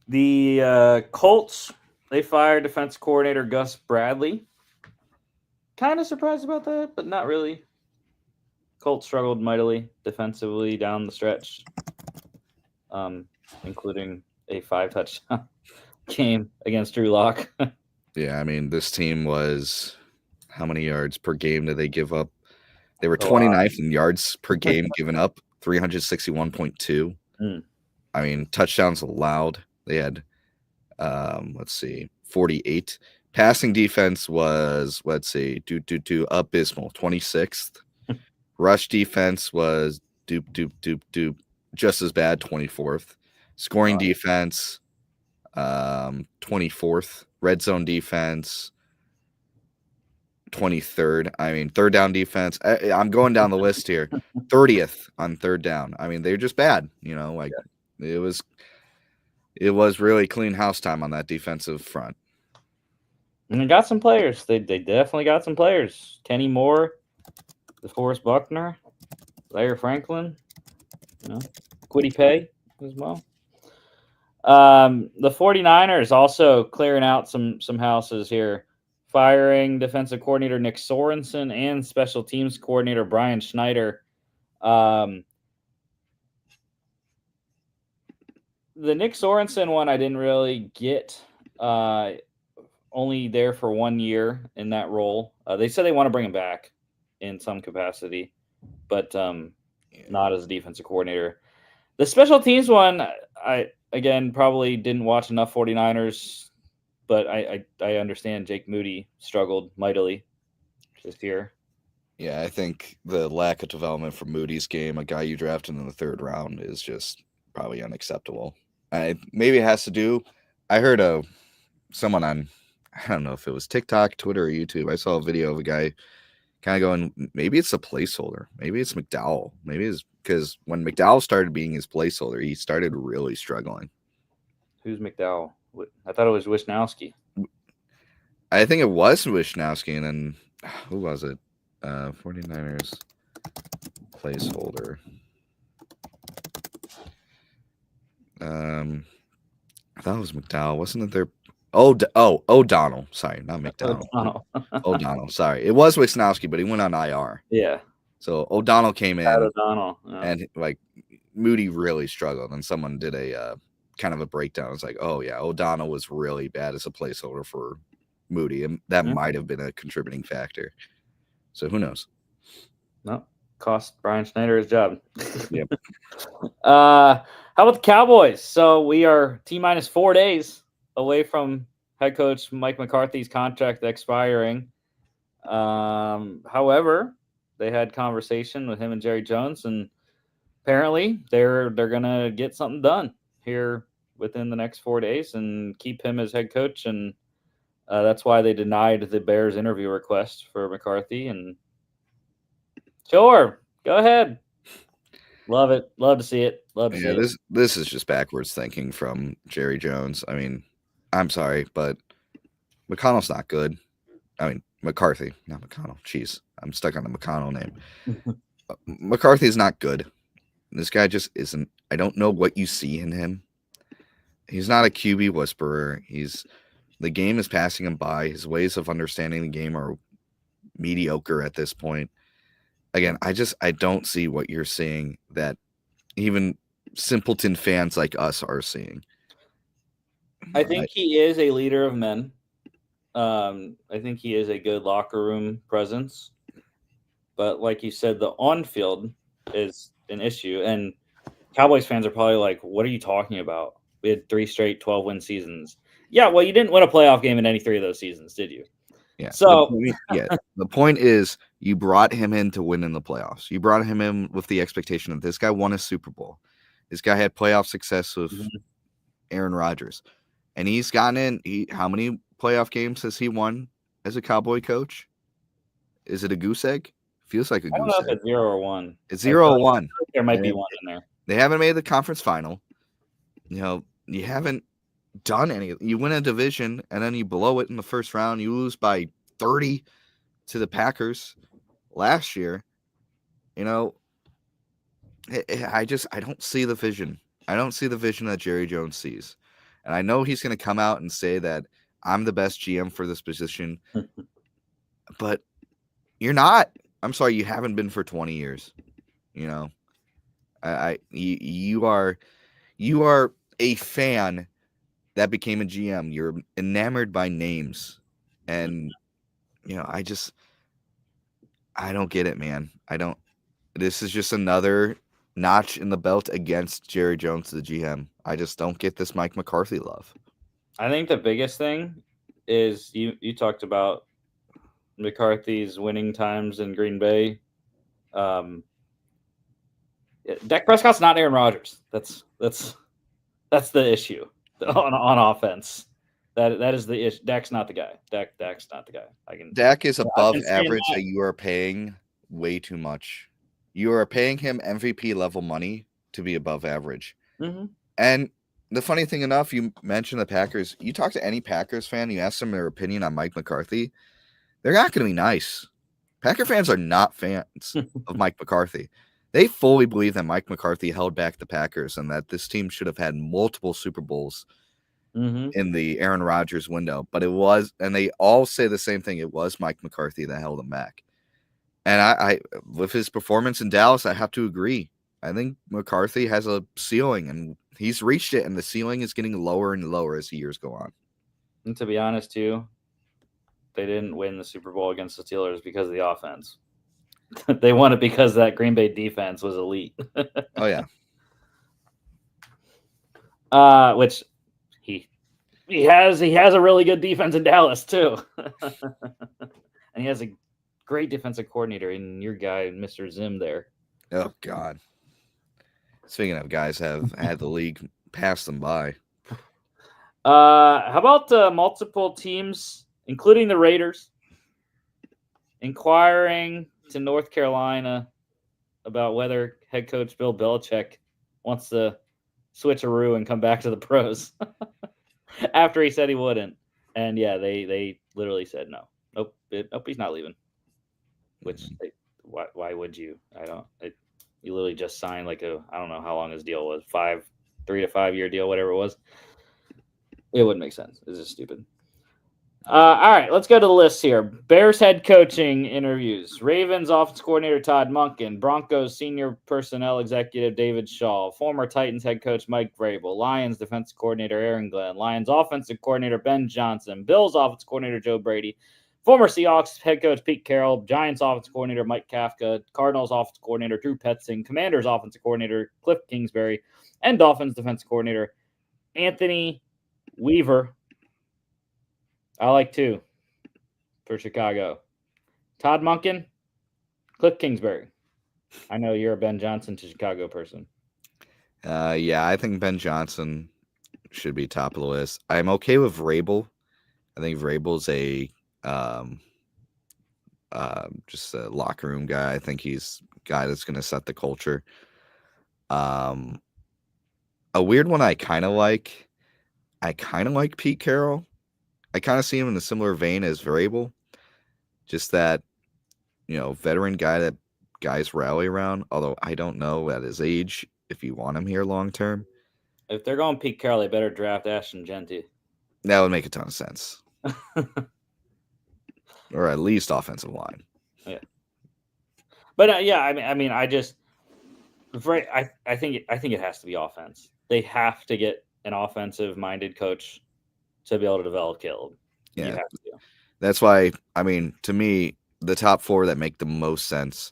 The Colts, they fired defense coordinator Gus Bradley. Kind of surprised about that, but not really. Colts struggled mightily defensively down the stretch, um, including a 5 touchdown game against Drew Lock. Yeah, I mean, this team was how many yards per game did they give up? They were A lot. 29th in yards per game given up, 361.2. Mm. I mean, touchdowns allowed. They had, let's see, 48. Passing defense was, let's see, abysmal, 26th. Rush defense was just as bad, 24th. Scoring defense, 24th. Red zone defense, 23rd. I mean, third down defense. I'm going down the list here. 30th on third down. I mean, they're just bad. It was really clean house time on that defensive front. And they got some players. They definitely got some players. Kenny Moore, DeForest Buckner, Larry Franklin, Quiddy Pay as well. The 49ers also clearing out some houses here, firing defensive coordinator Nick Sorensen and special teams coordinator Brian Schneider. The Nick Sorensen one I didn't really get. Only there for 1 year in that role. They said they want to bring him back in some capacity, but not as a defensive coordinator. The special teams one, I again probably didn't watch enough 49ers, but I understand Jake Moody struggled mightily this year. Yeah, I think the lack of development from Moody's game, a guy you drafted in the third round, is just probably unacceptable. Maybe it has to do. I heard someone on, I don't know if it was TikTok, Twitter, or YouTube. I saw a video of a guy kind of going, maybe it's a placeholder. Maybe it's McDowell. Maybe it's because when McDowell started being his placeholder, he started really struggling. Who's McDowell? I thought it was Wisnowski. I think it was Wisnowski, and then who was it? 49ers placeholder. I thought it was McDowell. Wasn't it there? O'Donnell. Sorry, not McDowell. O'Donnell. Sorry. It was Wisnowski, but he went on IR. Yeah. So O'Donnell came in. O'Donnell. Yeah. And like Moody really struggled. And someone did a kind of a breakdown. It's like, oh, yeah, O'Donnell was really bad as a placeholder for Moody. And that might have been a contributing factor. So who knows? No. Cost Brian Schneider his job. Yep. How about the Cowboys? So we are T-minus 4 days away from head coach Mike McCarthy's contract expiring. However, they had conversation with him and Jerry Jones, and apparently they're gonna get something done here within the next 4 days and keep him as head coach. And that's why they denied the Bears interview request for McCarthy. And sure, go ahead. Love it. Love to see it. Love to see it. This is just backwards thinking from Jerry Jones. I mean, I'm sorry, but McConnell's not good. I mean, McCarthy, not McConnell. Jeez, I'm stuck on the McConnell name. McCarthy's not good. This guy just isn't. I don't know what you see in him. He's not a QB whisperer. The game is passing him by. His ways of understanding the game are mediocre at this point. Again, I don't see what you're seeing that even simpleton fans like us are seeing. I think he is a leader of men. I think he is a good locker room presence. But like you said, the on-field is an issue. And Cowboys fans are probably like, what are you talking about? We had 3 straight 12-win seasons. Yeah, well, you didn't win a playoff game in any 3 of those seasons, did you? Yeah. So the point is you brought him in to win in the playoffs. You brought him in with the expectation that this guy won a Super Bowl. This guy had playoff success with Aaron Rodgers. And he's gotten in. How many playoff games has he won as a Cowboy coach? Is it a goose egg? Feels like a goose egg. I don't know if it's 0 or 1. It's 0 or 1. There might be 1 in there. They haven't made the conference final. You haven't done any. You win a division and then you blow it in the first round. You lose by 30 to the Packers last year. I don't see the vision. I don't see the vision that Jerry Jones sees. And I know he's going to come out and say that I'm the best GM for this position, but you're not. I'm sorry, you haven't been for 20 years. You know, you are a fan that became a GM. You're enamored by names, and I don't get it, man. I don't. This is just another notch in the belt against Jerry Jones, the GM. I just don't get this Mike McCarthy love. I think the biggest thing is you talked about McCarthy's winning times in Green Bay. Dak Prescott's not Aaron Rodgers. That's the issue on offense. That is the issue. Dak's not the guy. Dak's not the guy. Dak is above average that you are paying way too much. You are paying him MVP level money to be above average. Mm-hmm. And the funny thing enough, you mentioned the Packers. You talk to any Packers fan, you ask them their opinion on Mike McCarthy, they're not going to be nice. Packer fans are not fans of Mike McCarthy. They fully believe that Mike McCarthy held back the Packers and that this team should have had multiple Super Bowls in the Aaron Rodgers window. But it was, and they all say the same thing, it was Mike McCarthy that held them back. And I with his performance in Dallas, I have to agree. I think McCarthy has a ceiling, and he's reached it, and the ceiling is getting lower and lower as the years go on. And to be honest, too, they didn't win the Super Bowl against the Steelers because of the offense. They won it because that Green Bay defense was elite. Oh, yeah. Which he has a really good defense in Dallas, too. And he has a great defensive coordinator in your guy, Mr. Zim there. Oh, God. Speaking of guys have had the league pass them by. How about multiple teams, including the Raiders, inquiring to North Carolina about whether head coach Bill Belichick wants to switcheroo and come back to the pros after he said he wouldn't. And yeah, they literally said no. Nope, he's not leaving. Which why would you? You literally just signed I don't know how long his deal was, 3 to 5 year deal, whatever it was. It wouldn't make sense. It's just stupid. All right, let's go to the list here. Bears head coaching interviews. Ravens offense coordinator Todd Monken. Broncos senior personnel executive David Shaw. Former Titans head coach Mike Vrabel. Lions defensive coordinator Aaron Glenn. Lions offensive coordinator Ben Johnson. Bills offensive coordinator Joe Brady. Former Seahawks head coach Pete Carroll. Giants offensive coordinator Mike Kafka. Cardinals offensive coordinator Drew Petzing. Commanders offensive coordinator Cliff Kingsbury. And Dolphins defensive coordinator Anthony Weaver. I like 2 for Chicago. Todd Monken, Cliff Kingsbury. I know you're a Ben Johnson to Chicago person. Yeah, I think Ben Johnson should be top of the list. I'm okay with Vrabel. I think Vrabel's just a locker room guy. I think he's a guy that's going to set the culture. A weird one I kind of like Pete Carroll. I kind of see him in a similar vein as Vrabel. Just that, veteran guy that guys rally around. Although I don't know at his age if you want him here long term. If they're going Pete Carroll, they better draft Ashton Genty. That would make a ton of sense. Or at least offensive line. Yeah. But I mean, I think it has to be offense. They have to get an offensive-minded coach to be able to develop Caleb. Yeah. You have to. That's why, to me, the top 4 that make the most sense,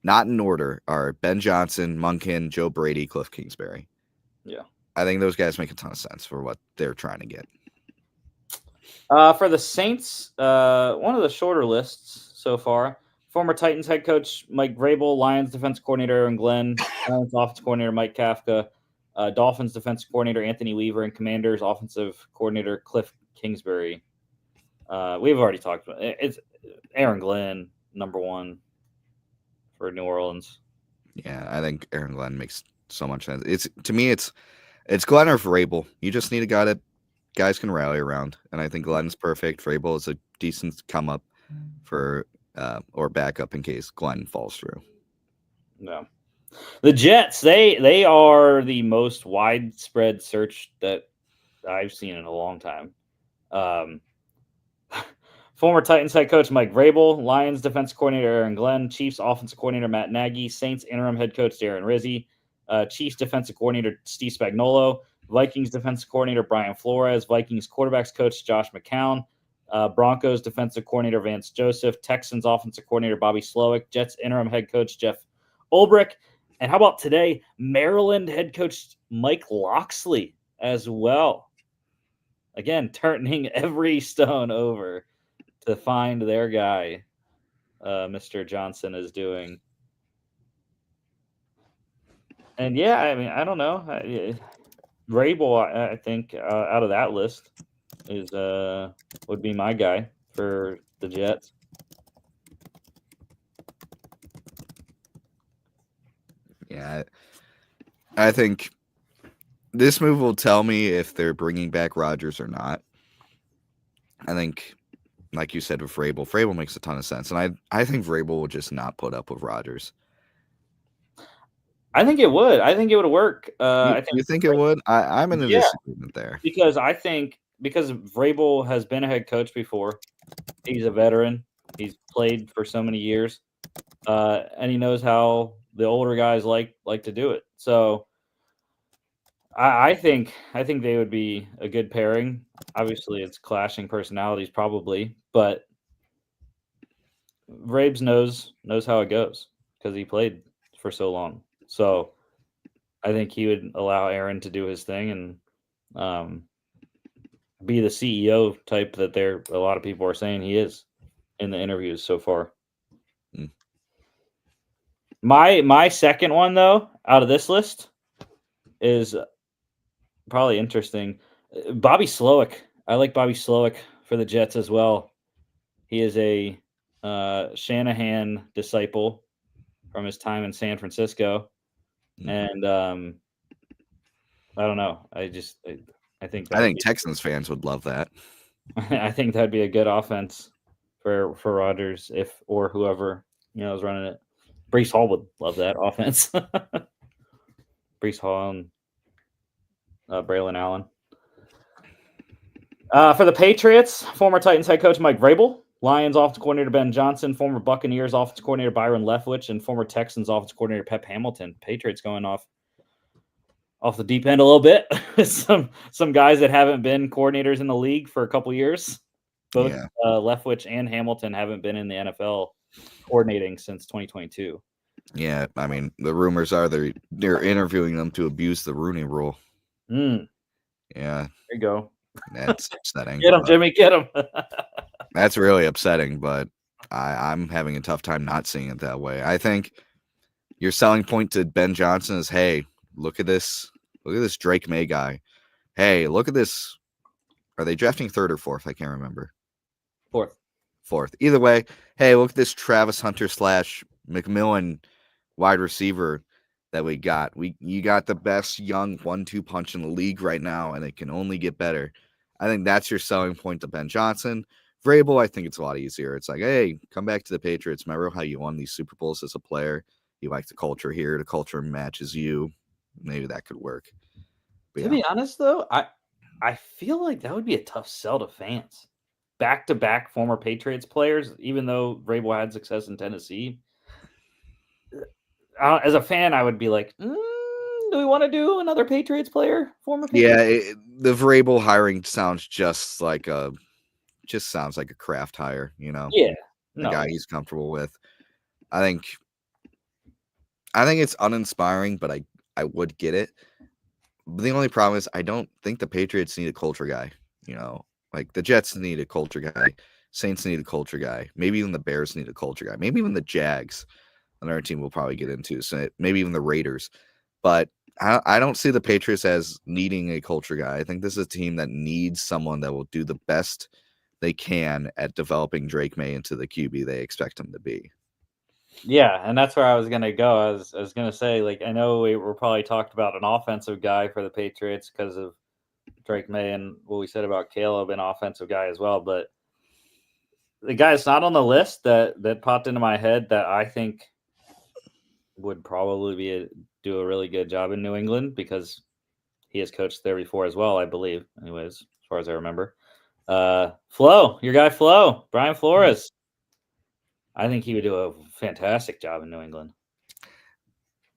not in order, are Ben Johnson, Monken, Joe Brady, Cliff Kingsbury. Yeah. I think those guys make a ton of sense for what they're trying to get. For the Saints, one of the shorter lists so far. Former Titans head coach Mike Vrabel, Lions defense coordinator Aaron Glenn, Lions offensive coordinator Mike Kafka, Dolphins defensive coordinator Anthony Weaver, and Commanders offensive coordinator Cliff Kingsbury. We've already talked about it. It's Aaron Glenn, number 1 for New Orleans. Yeah, I think Aaron Glenn makes so much sense. To me, it's Glenn or Vrabel. You just need a guy that guys can rally around, and I think Glenn's perfect. Vrabel is a decent come up for or backup in case Glenn falls through. No. The Jets, they are the most widespread search that I've seen in a long time. Former Titans head coach Mike Vrabel, Lions defensive coordinator Aaron Glenn, Chiefs offensive coordinator Matt Nagy, Saints interim head coach Darren Rizzi, Chiefs defensive coordinator Steve Spagnuolo, Vikings defensive coordinator Brian Flores, Vikings quarterbacks coach Josh McCown, Broncos defensive coordinator Vance Joseph, Texans offensive coordinator Bobby Slowick, Jets interim head coach Jeff Ulbrich, and how about today, Maryland head coach Mike Locksley as well. Again, turning every stone over to find their guy, Mr. Johnson is doing. And yeah, I mean, I don't know. Vrabel, I think, out of that list is would be my guy for the Jets. Yeah, I think this move will tell me if they're bringing back Rodgers or not. I think, like you said with Vrabel makes a ton of sense, and I think Vrabel will just not put up with Rodgers. I think it would. I think it would work. You think it would? I'm in a disagreement there. Because I think because Vrabel has been a head coach before, he's a veteran. He's played for so many years, and he knows how the older guys like to do it. So I think they would be a good pairing. Obviously, it's clashing personalities probably, but Vrabes knows how it goes because he played for so long. So I think he would allow Aaron to do his thing and be the CEO type that a lot of people are saying he is in the interviews so far. Mm. My second one though out of this list is probably interesting. Bobby Slowick. I like Bobby Slowick for the Jets as well. He is a Shanahan disciple from his time in San Francisco, and I don't know. I think Texans fans would love that. I think that'd be a good offense for Rodgers or whoever is running it. Brees Hall would love that offense. Brees Hall and Braylon Allen. For the Patriots, former Titans head coach Mike Vrabel, Lions offensive coordinator Ben Johnson, former Buccaneers offensive coordinator Byron Leftwich, and former Texans offensive coordinator Pep Hamilton. Patriots going off the deep end a little bit. some guys that haven't been coordinators in the league for a couple years. Both Leftwich and Hamilton haven't been in the NFL coordinating since 2022. Yeah, I mean, the rumors are they're interviewing them to abuse the Rooney Rule. Yeah, there you go. That's upsetting. Get him, Jimmy. Get him. That's really upsetting, but I'm having a tough time not seeing it that way. I think your selling point to Ben Johnson is, hey, look at this Drake May guy. Hey, look at this. Are they drafting third or fourth? I can't remember. Fourth. Either way, hey, look at this Travis Hunter / McMillan wide receiver that we got. You got the best young 1-2 punch in the league right now, and it can only get better. I think that's your selling point to Ben Johnson. Vrabel, I think it's a lot easier. It's like, hey, come back to the Patriots. Remember how you won these Super Bowls as a player? You like the culture here. The culture matches you. Maybe that could work. But to be honest, though, I feel like that would be a tough sell to fans. Back-to-back former Patriots players, even though Vrabel had success in Tennessee. As a fan, I would be like, do we want to do another Patriots player? Former Patriots? Yeah, the Vrabel hiring sounds just like a craft hire, Yeah. The guy he's comfortable with. I think it's uninspiring, but I would get it. But the only problem is I don't think the Patriots need a culture guy. Like the Jets need a culture guy. Saints need a culture guy. Maybe even the Bears need a culture guy. Maybe even the Jags, another team we'll probably get into. So maybe even the Raiders. But I don't see the Patriots as needing a culture guy. I think this is a team that needs someone that will do the best they can at developing Drake May into the QB they expect him to be. Yeah, and that's where I was going to go. I was going to say, like, I know we were probably talked about an offensive guy for the Patriots because of Drake May and what we said about Caleb, an offensive guy as well. But the guy that's not on the list that popped into my head that I think would probably do a really good job in New England because he has coached there before as well, I believe. Anyways, as far as I remember. Flo, your guy Flo, Brian Flores. I think he would do a fantastic job in New England.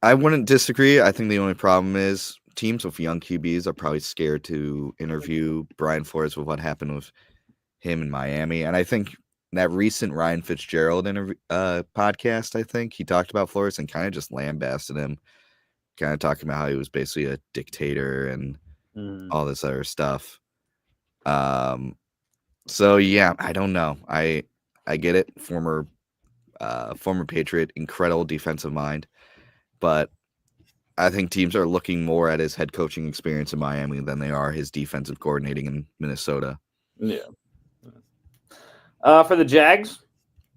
I wouldn't disagree. I think the only problem is teams with young QBs are probably scared to interview Brian Flores with what happened with him in Miami. And I think that recent Ryan Fitzgerald podcast, I think he talked about Flores and kind of just lambasted him, kind of talking about how he was basically a dictator and all this other stuff. So yeah, I don't know. I get it. Former Patriot, incredible defensive mind, but I think teams are looking more at his head coaching experience in Miami than they are his defensive coordinating in Minnesota. Yeah. For the Jags,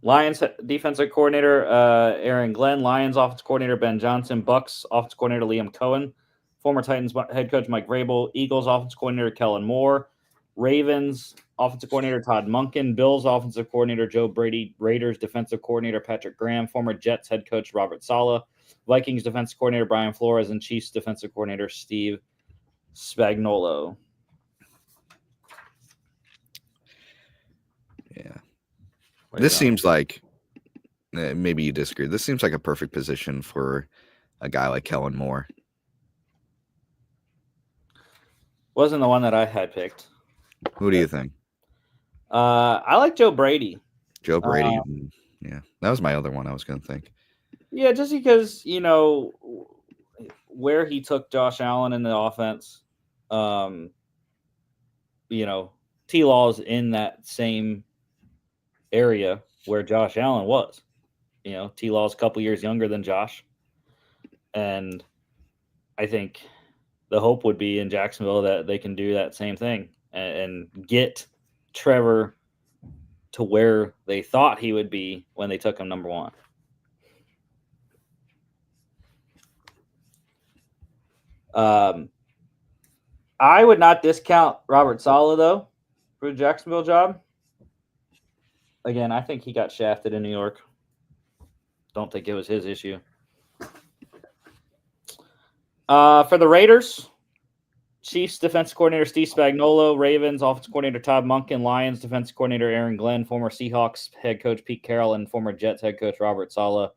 Lions defensive coordinator Aaron Glenn, Lions offensive coordinator Ben Johnson, Bucks offensive coordinator Liam Cohen, former Titans head coach Mike Vrabel, Eagles offensive coordinator Kellen Moore, Ravens offensive coordinator Todd Monken, Bills offensive coordinator Joe Brady, Raiders defensive coordinator Patrick Graham, former Jets head coach Robert Saleh, Vikings defensive coordinator Brian Flores, and Chiefs defensive coordinator Steve Spagnuolo. Yeah. This seems like, maybe you disagree, this seems like a perfect position for a guy like Kellen Moore. Wasn't the one that I had picked. Who do you think? I like Joe Brady. Joe Brady. Yeah, that was my other one I was going to think. Yeah, just because, where he took Josh Allen in the offense, T-Law's in that same area where Josh Allen was. T-Law's a couple years younger than Josh. And I think the hope would be in Jacksonville that they can do that same thing and get Trevor to where they thought he would be when they took him number one. I would not discount Robert Saleh, though, for the Jacksonville job. Again, I think he got shafted in New York. Don't think it was his issue. For the Raiders, Chiefs defensive coordinator Steve Spagnuolo, Ravens offensive coordinator Todd Monken, Lions defensive coordinator Aaron Glenn, former Seahawks head coach Pete Carroll, and former Jets head coach Robert Saleh.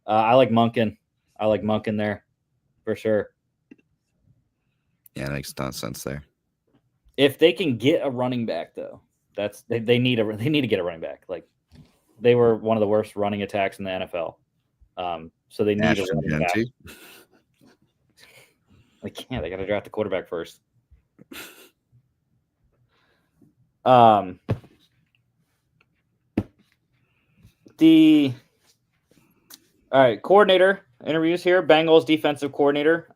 I like Monken. I like Monken there for sure. Yeah, it makes a ton of sense there. If they can get a running back, though, they need to get a running back. Like, they were one of the worst running attacks in the NFL. So they need a running back. They can't. They got to draft the quarterback first. Coordinator interviews here. Bengals defensive coordinator.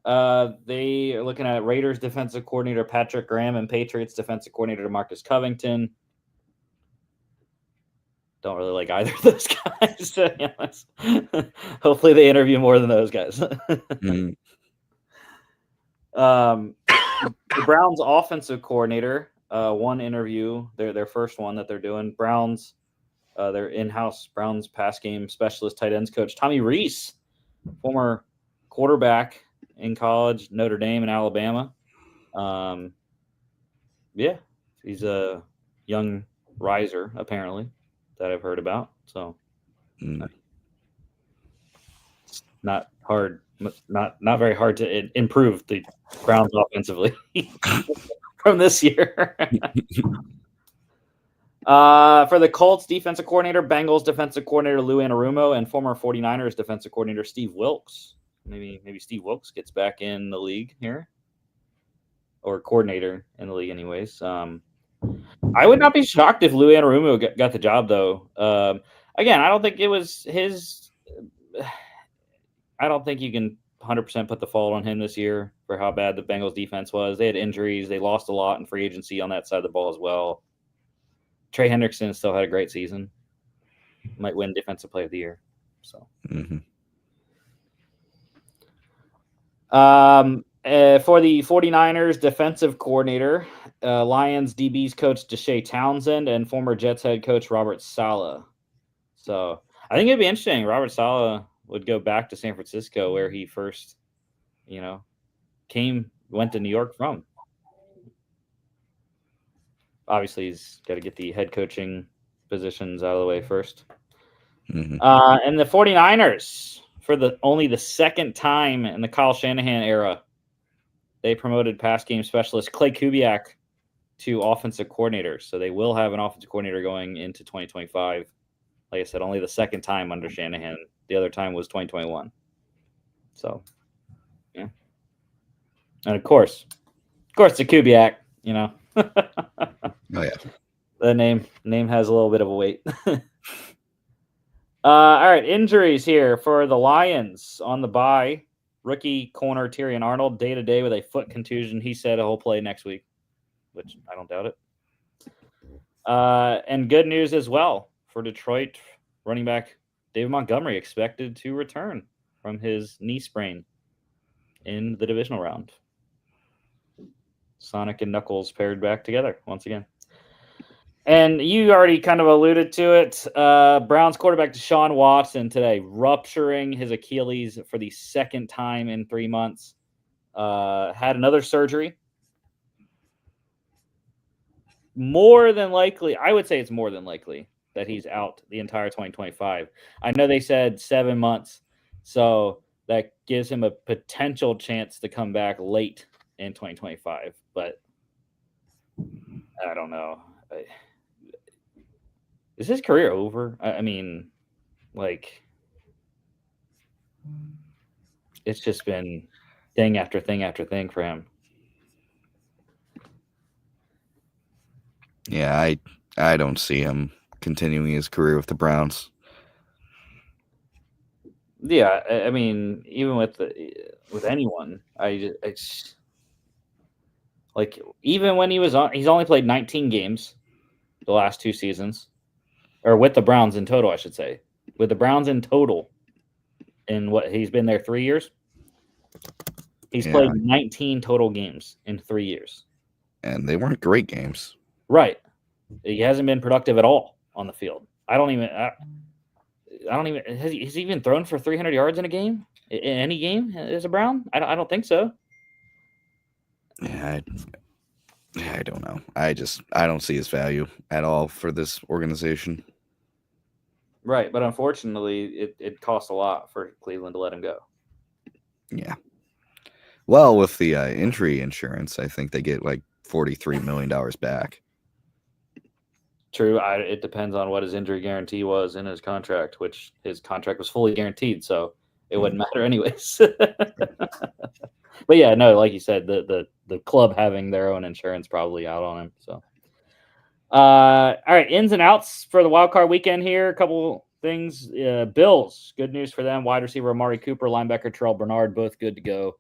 They are looking at Raiders defensive coordinator Patrick Graham and Patriots defensive coordinator DeMarcus Covington. Don't really like either of those guys, to be honest. Hopefully they interview more than those guys. The Browns offensive coordinator, one interview, their first one that they're doing. Browns, their in-house Browns pass game specialist tight ends coach Tommy Rees, former quarterback in college, Notre Dame and Alabama. Yeah, he's a young riser apparently that I've heard about. So it's not very hard to improve the Browns offensively from this year. For the Colts defensive coordinator, Bengals defensive coordinator Lou Anarumo, and former 49ers defensive coordinator Steve Wilks. Maybe Steve Wilks gets back in the league here, or coordinator in the league anyways. I would not be shocked if Lou Anarumo got the job, though. Again, I don't think it was his. I don't think you can 100% put the fault on him this year for how bad the Bengals defense was. They had injuries. They lost a lot in free agency on that side of the ball as well. Trey Hendrickson still had a great season. Might win Defensive Player of the Year. So. For the 49ers defensive coordinator, Lions DBs coach Deshae Townsend and former Jets head coach Robert Saleh. So I think it'd be interesting. Robert Saleh would go back to San Francisco, where he first, went to New York from. Obviously, he's got to get the head coaching positions out of the way first. Mhm. And the 49ers, for only the second time in the Kyle Shanahan era, they promoted pass game specialist Clay Kubiak to offensive coordinator. So they will have an offensive coordinator going into 2025. Like I said, only the second time under Shanahan. The other time was 2021. So, yeah. And of course, the Kubiak, Oh yeah. the name has a little bit of a weight. All right, injuries here for the Lions on the bye. Rookie corner Tyrion Arnold, day-to-day with a foot contusion. He said he'll play next week, which I don't doubt it. And good news as well for Detroit running back David Montgomery, expected to return from his knee sprain in the divisional round. Sonic and Knuckles paired back together once again. And you already kind of alluded to it. Browns quarterback Deshaun Watson today rupturing his Achilles for the second time in 3 months. Had another surgery. More than likely, I would say it's more than likely that he's out the entire 2025. I know they said 7 months, so that gives him a potential chance to come back late in 2025, but I don't know. Is his career over? I mean, like, it's just been thing after thing after thing for him. Yeah, I don't see him continuing his career with the Browns. Yeah, I mean, even with anyone, like, even when he was on, he's only played 19 games the last 2 seasons, or with the Browns in total, I should say, with the Browns in total. In what he's been there 3 years, he's played 19 total games in 3 years, and they weren't great games. Right. He hasn't been productive at all on the field. I don't even. Has he even thrown for 300 yards in a game? In any game as a Brown? I don't think so. Yeah, I don't know. I don't see his value at all for this organization. Right, but unfortunately, it costs a lot for Cleveland to let him go. Yeah. Well, with the injury insurance, I think they get like $43 million back. True. It depends on what his injury guarantee was in his contract, which his contract was fully guaranteed, so it wouldn't matter anyways. But yeah, no, like you said, the club having their own insurance probably out on him. So, all right, ins and outs for the wild card weekend here. A couple things. Bills, good news for them. Wide receiver Amari Cooper, linebacker Terrell Bernard, both good to go.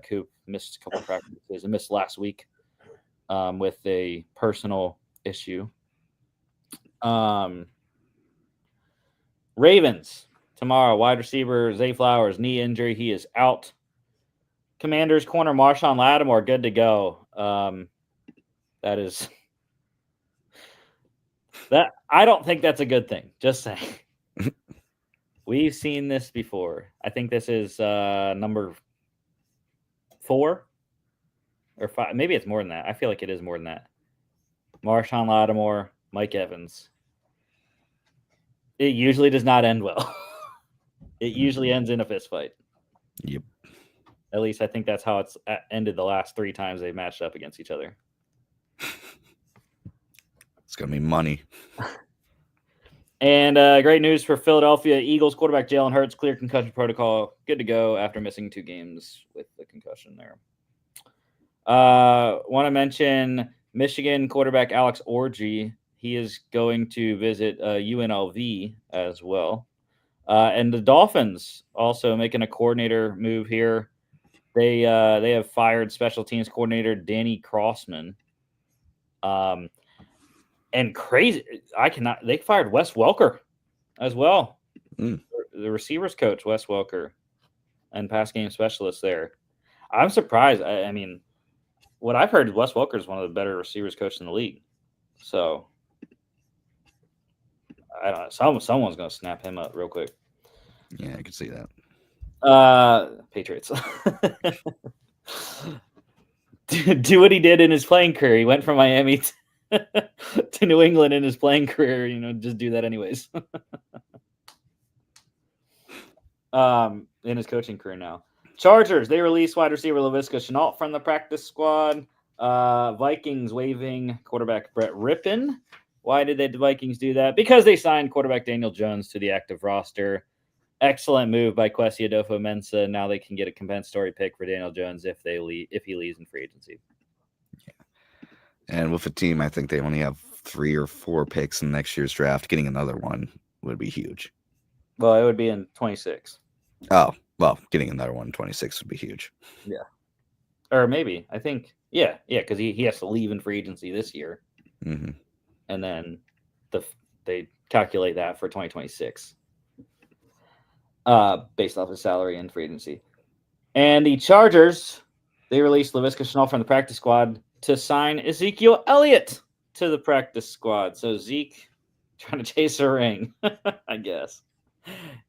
Coop missed a couple of practices and missed last week with a personal issue. Ravens tomorrow, wide receiver Zay Flowers, knee injury. He is out. Commanders corner Marshawn Lattimore, good to go. That I don't think that's a good thing. Just saying. We've seen this before. I think this is number 4 or 5. Maybe it's more than that. I feel like it is more than that. Marshawn Lattimore, Mike Evans. It usually does not end well. It usually ends in a fist fight. Yep. At least I think that's how it's ended the last 3 times they've matched up against each other. It's going to be money. And great news for Philadelphia Eagles quarterback Jalen Hurts, clear concussion protocol. Good to go after missing 2 games with the concussion there. Want to mention Michigan quarterback Alex Orji. He is going to visit UNLV as well. And the Dolphins also making a coordinator move here. They have fired special teams coordinator Danny Crossman. And crazy, they fired Wes Welker as well. The receivers coach, Wes Welker, and pass game specialist there. I'm surprised. I mean, what I've heard, Wes Welker is one of the better receivers coaches in the league. So I don't know. Someone's going to snap him up real quick. Yeah, I could see that. Patriots. Do what he did in his playing career. He went from Miami to New England in his playing career. Just do that anyways. In his coaching career now. Chargers, they released wide receiver Laviska Shenault from the practice squad. Vikings waiving quarterback Brett Rippon. Why did the Vikings do that? Because they signed quarterback Daniel Jones to the active roster. Excellent move by Kwesi Adofo-Mensah. Now they can get a compensatory pick for Daniel Jones if he leaves in free agency. Yeah. And with a team, I think they only have 3 or 4 picks in next year's draft. Getting another one would be huge. Well, it would be in 26. Oh, well, getting another one in 26 would be huge. Yeah. Or maybe. I think, yeah, because he has to leave in free agency this year. Mm-hmm. And then they calculate that for 2026. Based off his salary and free agency. And the Chargers, they released Laviska Shenault from the practice squad to sign Ezekiel Elliott to the practice squad. So Zeke trying to chase a ring, I guess.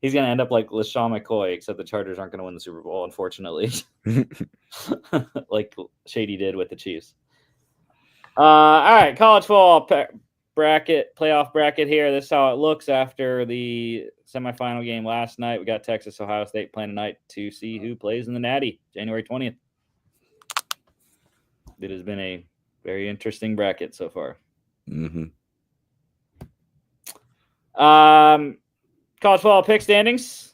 He's going to end up like LaShawn McCoy, except the Chargers aren't going to win the Super Bowl, unfortunately. Like Shady did with the Chiefs. All right, college football playoff bracket here. This is how it looks after the semifinal game last night. We got Texas, Ohio State playing tonight to see who plays in the Natty, January 20th. It has been a very interesting bracket so far. Mm-hmm. College football pick standings.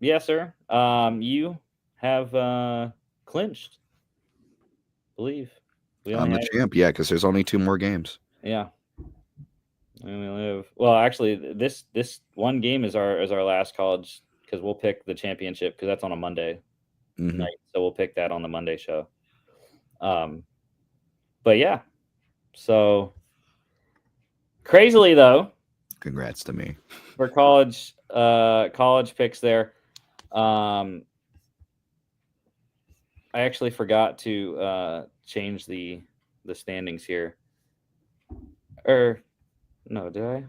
Yes, sir. You have clinched, I believe. I'm the champ, yeah, because there's only 2 more games. Yeah. Well, actually, this one game is our last college, because we'll pick the championship because that's on a Monday night, so we'll pick that on the Monday show. But yeah, so crazily though, congrats to me for college picks there. I actually forgot to change the standings here. Or no, did I?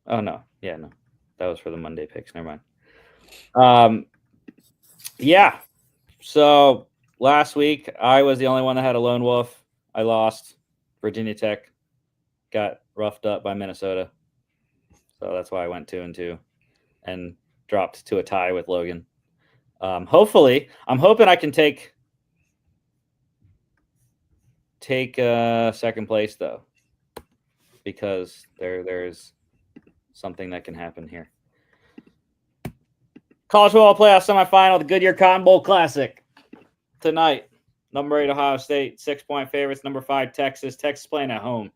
Oh no, yeah, no, that was for the Monday picks. Never mind. Yeah. So last week I was the only one that had a lone wolf. I lost. Virginia Tech got roughed up by Minnesota, so that's why I went 2-2 and dropped to a tie with Logan. Hopefully, I'm hoping I can take second place though, because there's something that can happen here. College football playoff semifinal, the Goodyear Cotton Bowl Classic tonight. Number 8 Ohio State, 6-point favorites. Number 5 Texas. Texas playing at home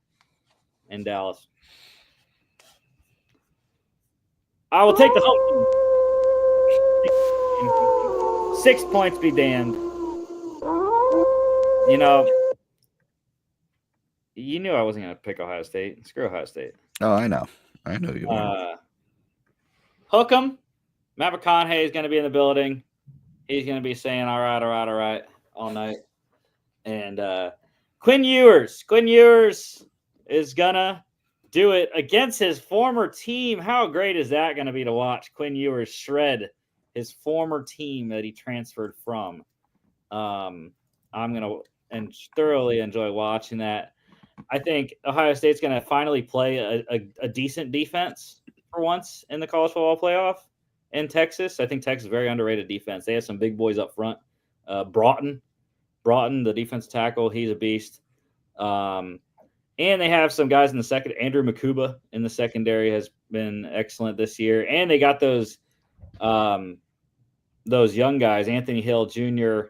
in Dallas. I will take the home team. 6 points be damned. You knew I wasn't going to pick Ohio State. Screw Ohio State. Oh, I know you are. Hook 'em. Matt McConaughey is going to be in the building. He's going to be saying, all right, all night. And Quinn Ewers is going to do it against his former team. How great is that going to be to watch Quinn Ewers shred his former team that he transferred from? I'm going to thoroughly enjoy watching that. I think Ohio State's going to finally play a decent defense for once in the college football playoff. In Texas, I think Texas is very underrated defense. They have some big boys up front. Broughton, the defensive tackle, he's a beast. And they have some guys in the second. Andrew Makuba in the secondary has been excellent this year. And they got those young guys, Anthony Hill Jr.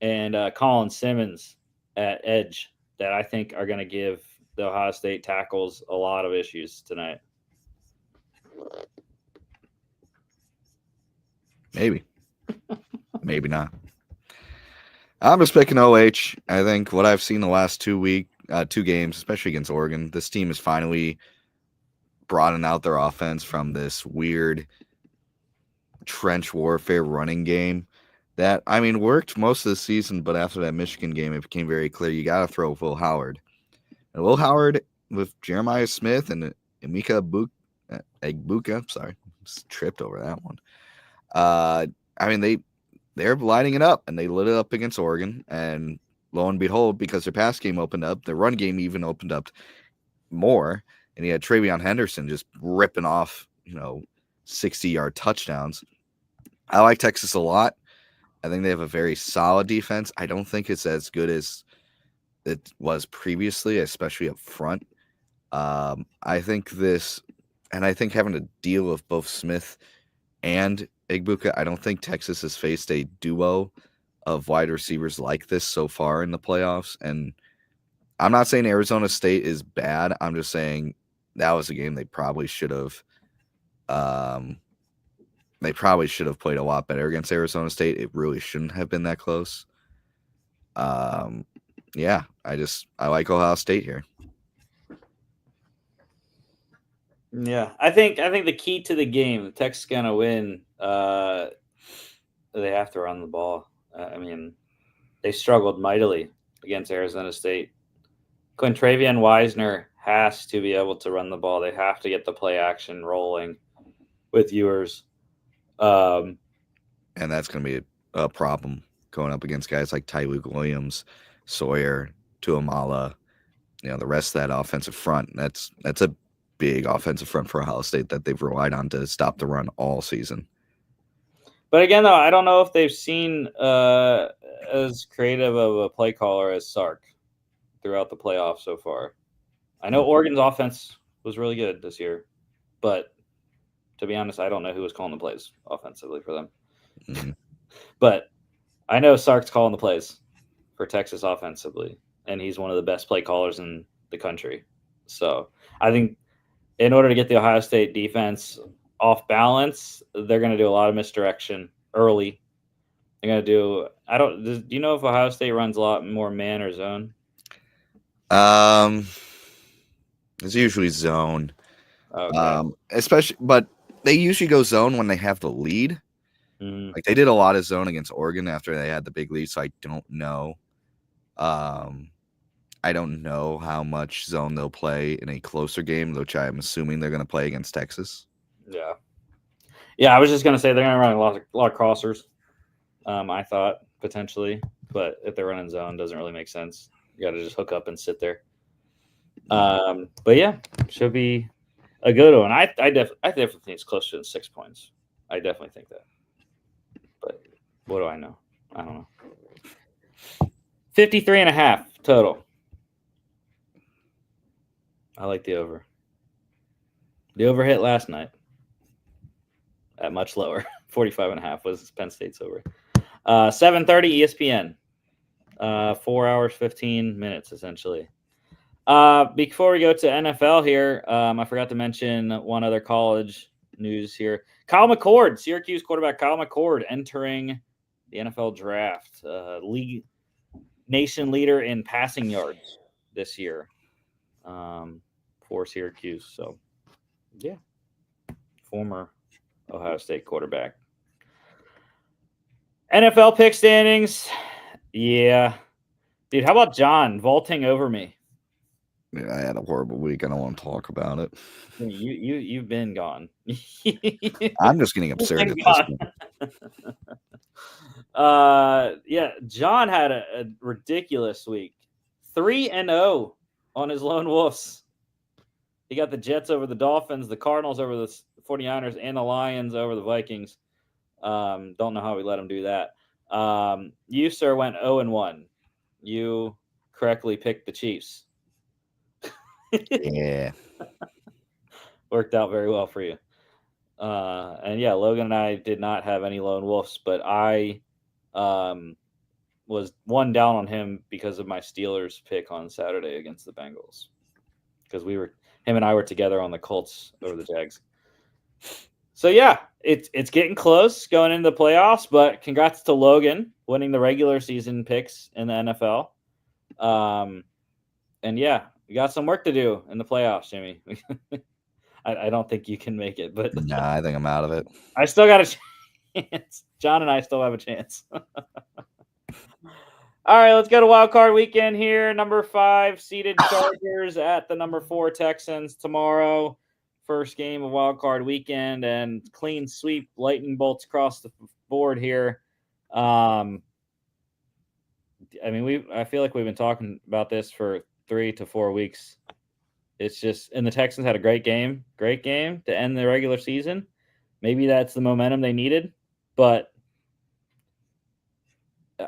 and Colin Simmons at edge, that I think are going to give the Ohio State tackles a lot of issues tonight. Maybe. Maybe not. I'm just picking OH. I think what I've seen the last 2 games, especially against Oregon, this team is finally broadening out their offense from this weird trench warfare running game that, worked most of the season, but after that Michigan game, it became very clear you got to throw Will Howard. And Will Howard with Jeremiah Smith and Emeka Egbuka. Sorry, just tripped over that one. I mean, they're lining it up, and they lit it up against Oregon. And lo and behold, because their pass game opened up, the run game even opened up more. And he had Travion Henderson just ripping off, 60-yard touchdowns. I like Texas a lot. I think they have a very solid defense. I don't think it's as good as it was previously, especially up front. I think having to deal with both Smith and Igbuka, I don't think Texas has faced a duo of wide receivers like this so far in the playoffs. And I'm not saying Arizona State is bad. I'm just saying that was a game they probably should have. They probably should have played a lot better against Arizona State. It really shouldn't have been that close. Yeah, I like Ohio State here. Yeah, I think the key to the game, the Texas gonna win. They have to run the ball. I mean, they struggled mightily against Arizona State. Quintravian Wisner has to be able to run the ball. They have to get the play action rolling with Ewers. And that's going to be a problem going up against guys like Tyreek Williams, Sawyer, Tuamala, the rest of that offensive front. That's a big offensive front for Ohio State that they've relied on to stop the run all season. But again, though, I don't know if they've seen as creative of a play caller as Sark throughout the playoffs so far. I know Oregon's offense was really good this year, but to be honest, I don't know who was calling the plays offensively for them. Mm-hmm. But I know Sark's calling the plays for Texas offensively, and he's one of the best play callers in the country. So I think in order to get the Ohio State defense off balance, they're going to do a lot of misdirection early. They're going to do – do you know if Ohio State runs a lot more man or zone? It's usually zone. Okay. Especially – but they usually go zone when they have the lead. Mm-hmm. Like they did a lot of zone against Oregon after they had the big lead, so I don't know. I don't know how much zone they'll play in a closer game, which I'm assuming they're going to play against Texas. Yeah. Yeah, I was just going to say they're going to run a lot of crossers, I thought, potentially. But if they're running zone, it doesn't really make sense. You got to just hook up and sit there. But, yeah, should be a good one. I definitely think it's closer than 6 points. I definitely think that. But what do I know? I don't know. 53.5 total. I like the over. The over hit last night at much lower. 45.5 was Penn State's over. 7:30 ESPN. 4 hours, 15 minutes, essentially. Before we go to NFL here, I forgot to mention one other college news here. Kyle McCord, Syracuse quarterback Kyle McCord entering the NFL draft. League nation leader in passing yards this year for Syracuse. So, yeah, former Ohio State quarterback. NFL pick standings. Yeah. Dude, how about John vaulting over me? Yeah, I had a horrible week. I don't want to talk about it. You've been gone. I'm just getting absurd at this point. Yeah, John had a ridiculous week. 3-0 on his lone wolves. He got the Jets over the Dolphins, the Cardinals over the 49ers, and the Lions over the Vikings. Don't know how we let him do that. You, sir, went 0-1. You correctly picked the Chiefs. Yeah. Worked out very well for you. And yeah, Logan and I did not have any lone wolves, but I was one down on him because of my Steelers pick on Saturday against the Bengals. Because him and I were together on the Colts over the Jags. So yeah, it's getting close going into the playoffs, but congrats to Logan winning the regular season picks in the NFL. And yeah, we got some work to do in the playoffs, Jimmy. I don't think you can make it, but nah, I think I'm out of it. I still got a chance. John and I still have a chance. All right, let's go to Wildcard weekend here. Number 5 seeded Chargers at the number 4 Texans tomorrow. first game of Wildcard weekend and clean sweep, lightning bolts across the board here. I mean, I feel like we've been talking about this for 3 to 4 weeks. It's just, and the Texans had a great game to end the regular season. Maybe that's the momentum they needed, but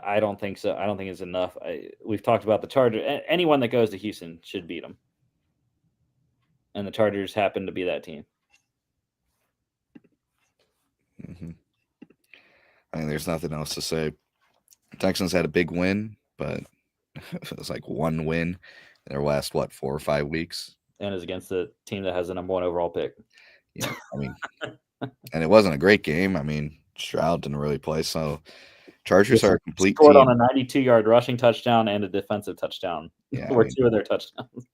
I don't think so. I don't think it's enough. We've talked about the Chargers. Anyone that goes to Houston should beat them. And the Chargers happen to be that team. Mm-hmm. I mean, there's nothing else to say. Texans had a big win, but it was like one win in their last, 4 or 5 weeks. And is against the team that has the number 1 overall pick. Yeah, I mean, and it wasn't a great game. I mean, Stroud didn't really play, so Chargers are a complete scored team. on a 92-yard rushing touchdown and a defensive touchdown. Yeah, were 2 of their touchdowns.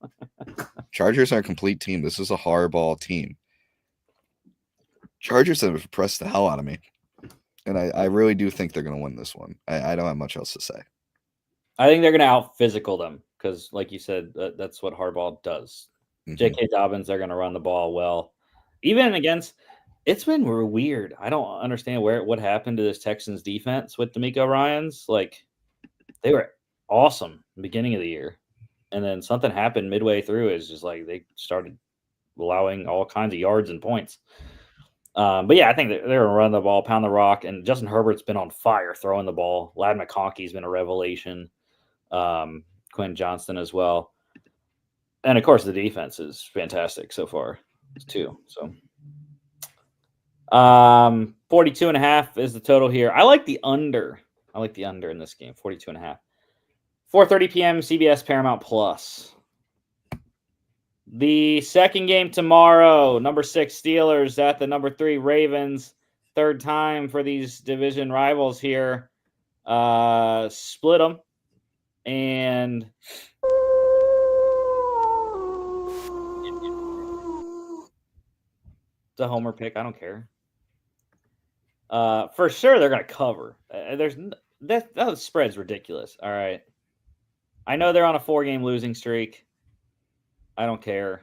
Chargers are a complete team. This is a hardball team. Chargers have impressed the hell out of me. And I really do think they're going to win this one. I don't have much else to say. I think they're going to out-physical them because, like you said, that's what hardball does. Mm-hmm. J.K. Dobbins, they're going to run the ball well. Even against – it's been weird. I don't understand what happened to this Texans defense with D'Amico Ryans. Like, they were awesome in the beginning of the year. And then something happened midway through. It's just like they started allowing all kinds of yards and points. But yeah, I think they're going to run the ball, pound the rock, and Justin Herbert's been on fire throwing the ball. Ladd McConkey's been a revelation. Quinn Johnston as well. And, of course, the defense is fantastic so far, too. So, 42.5 is the total here. I like the under. In this game, 42.5. 4:30 p.m. CBS Paramount Plus. The second game tomorrow, number 6 Steelers at the number 3 Ravens. Third time for these division rivals here. Split them. And it's a homer pick. I don't care. For sure, they're going to cover. That spread's ridiculous. All right. I know they're on a 4-game losing streak. I don't care.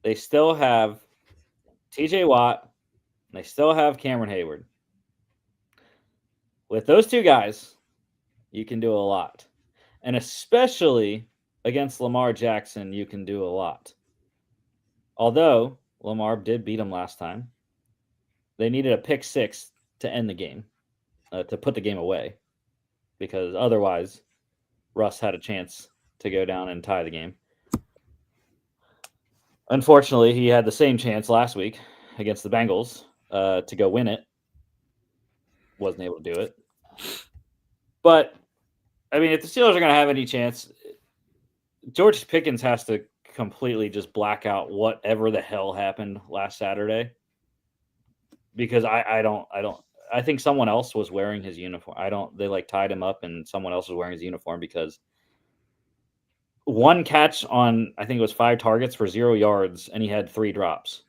They still have TJ Watt. And they still have Cameron Hayward. With those 2 guys, you can do a lot. And especially against Lamar Jackson, you can do a lot. Although Lamar did beat him last time. They needed a pick 6 to end the game, to put the game away. Because otherwise, Russ had a chance to go down and tie the game. Unfortunately, he had the same chance last week against the Bengals to go win it. Wasn't able to do it. But, I mean, if the Steelers are going to have any chance, George Pickens has to completely just black out whatever the hell happened last Saturday. Because I think someone else was wearing his uniform. They tied him up and someone else was wearing his uniform because one catch on, I think it was 5 targets for 0 yards, and he had 3 drops.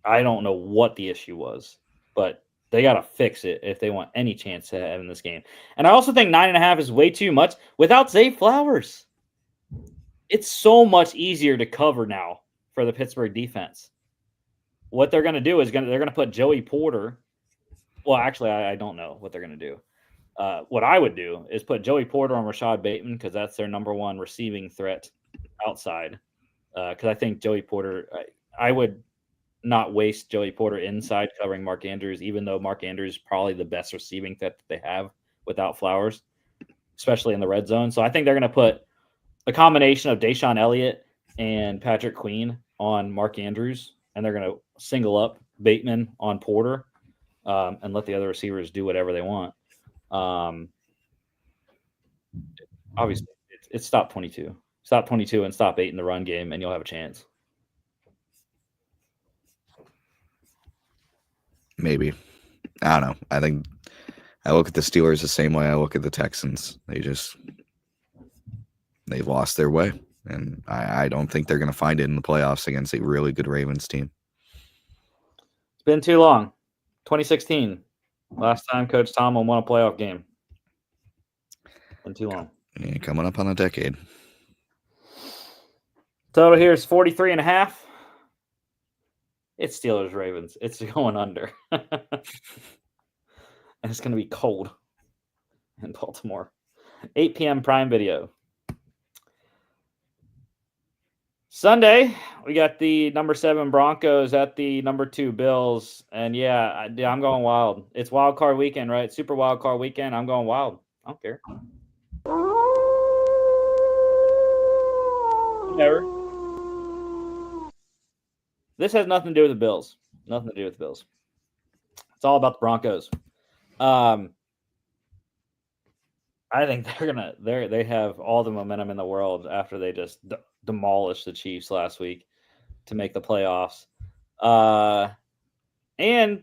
I don't know what the issue was, but they got to fix it if they want any chance to have in this game. And I also think 9.5 is way too much without Zay Flowers. It's so much easier to cover now for the Pittsburgh defense. What they're going to do is they're going to put Joey Porter. Well, actually, I don't know what they're going to do. What I would do is put Joey Porter on Rashad Bateman because that's their number 1 receiving threat outside. Because I think Joey Porter, I would not waste Joey Porter inside covering Mark Andrews, even though Mark Andrews is probably the best receiving threat that they have without Flowers, especially in the red zone. So I think they're going to put a combination of Deshaun Elliott and Patrick Queen on Mark Andrews, and they're going to single up Bateman on Porter and let the other receivers do whatever they want. Obviously, it's stop 22. Stop 22 and stop 8 in the run game, and you'll have a chance. Maybe. I don't know. I think I look at the Steelers the same way I look at the Texans. They lost their way, and I don't think they're going to find it in the playoffs against a really good Ravens team. It's been too long. 2016, last time Coach Tomlin won a playoff game. Been too long. Yeah, coming up on a decade. Total here is 43.5. It's Steelers Ravens. It's going under. And it's going to be cold in Baltimore. 8 p.m. Prime Video. Sunday, we got the number 7 Broncos at the number 2 Bills. And yeah, I'm going wild. It's wild card weekend, right? Super wild card weekend. I'm going wild. I don't care. Whatever. This has nothing to do with the Bills. Nothing to do with the Bills. It's all about the Broncos. I think they have all the momentum in the world after they just demolished the Chiefs last week to make the playoffs. And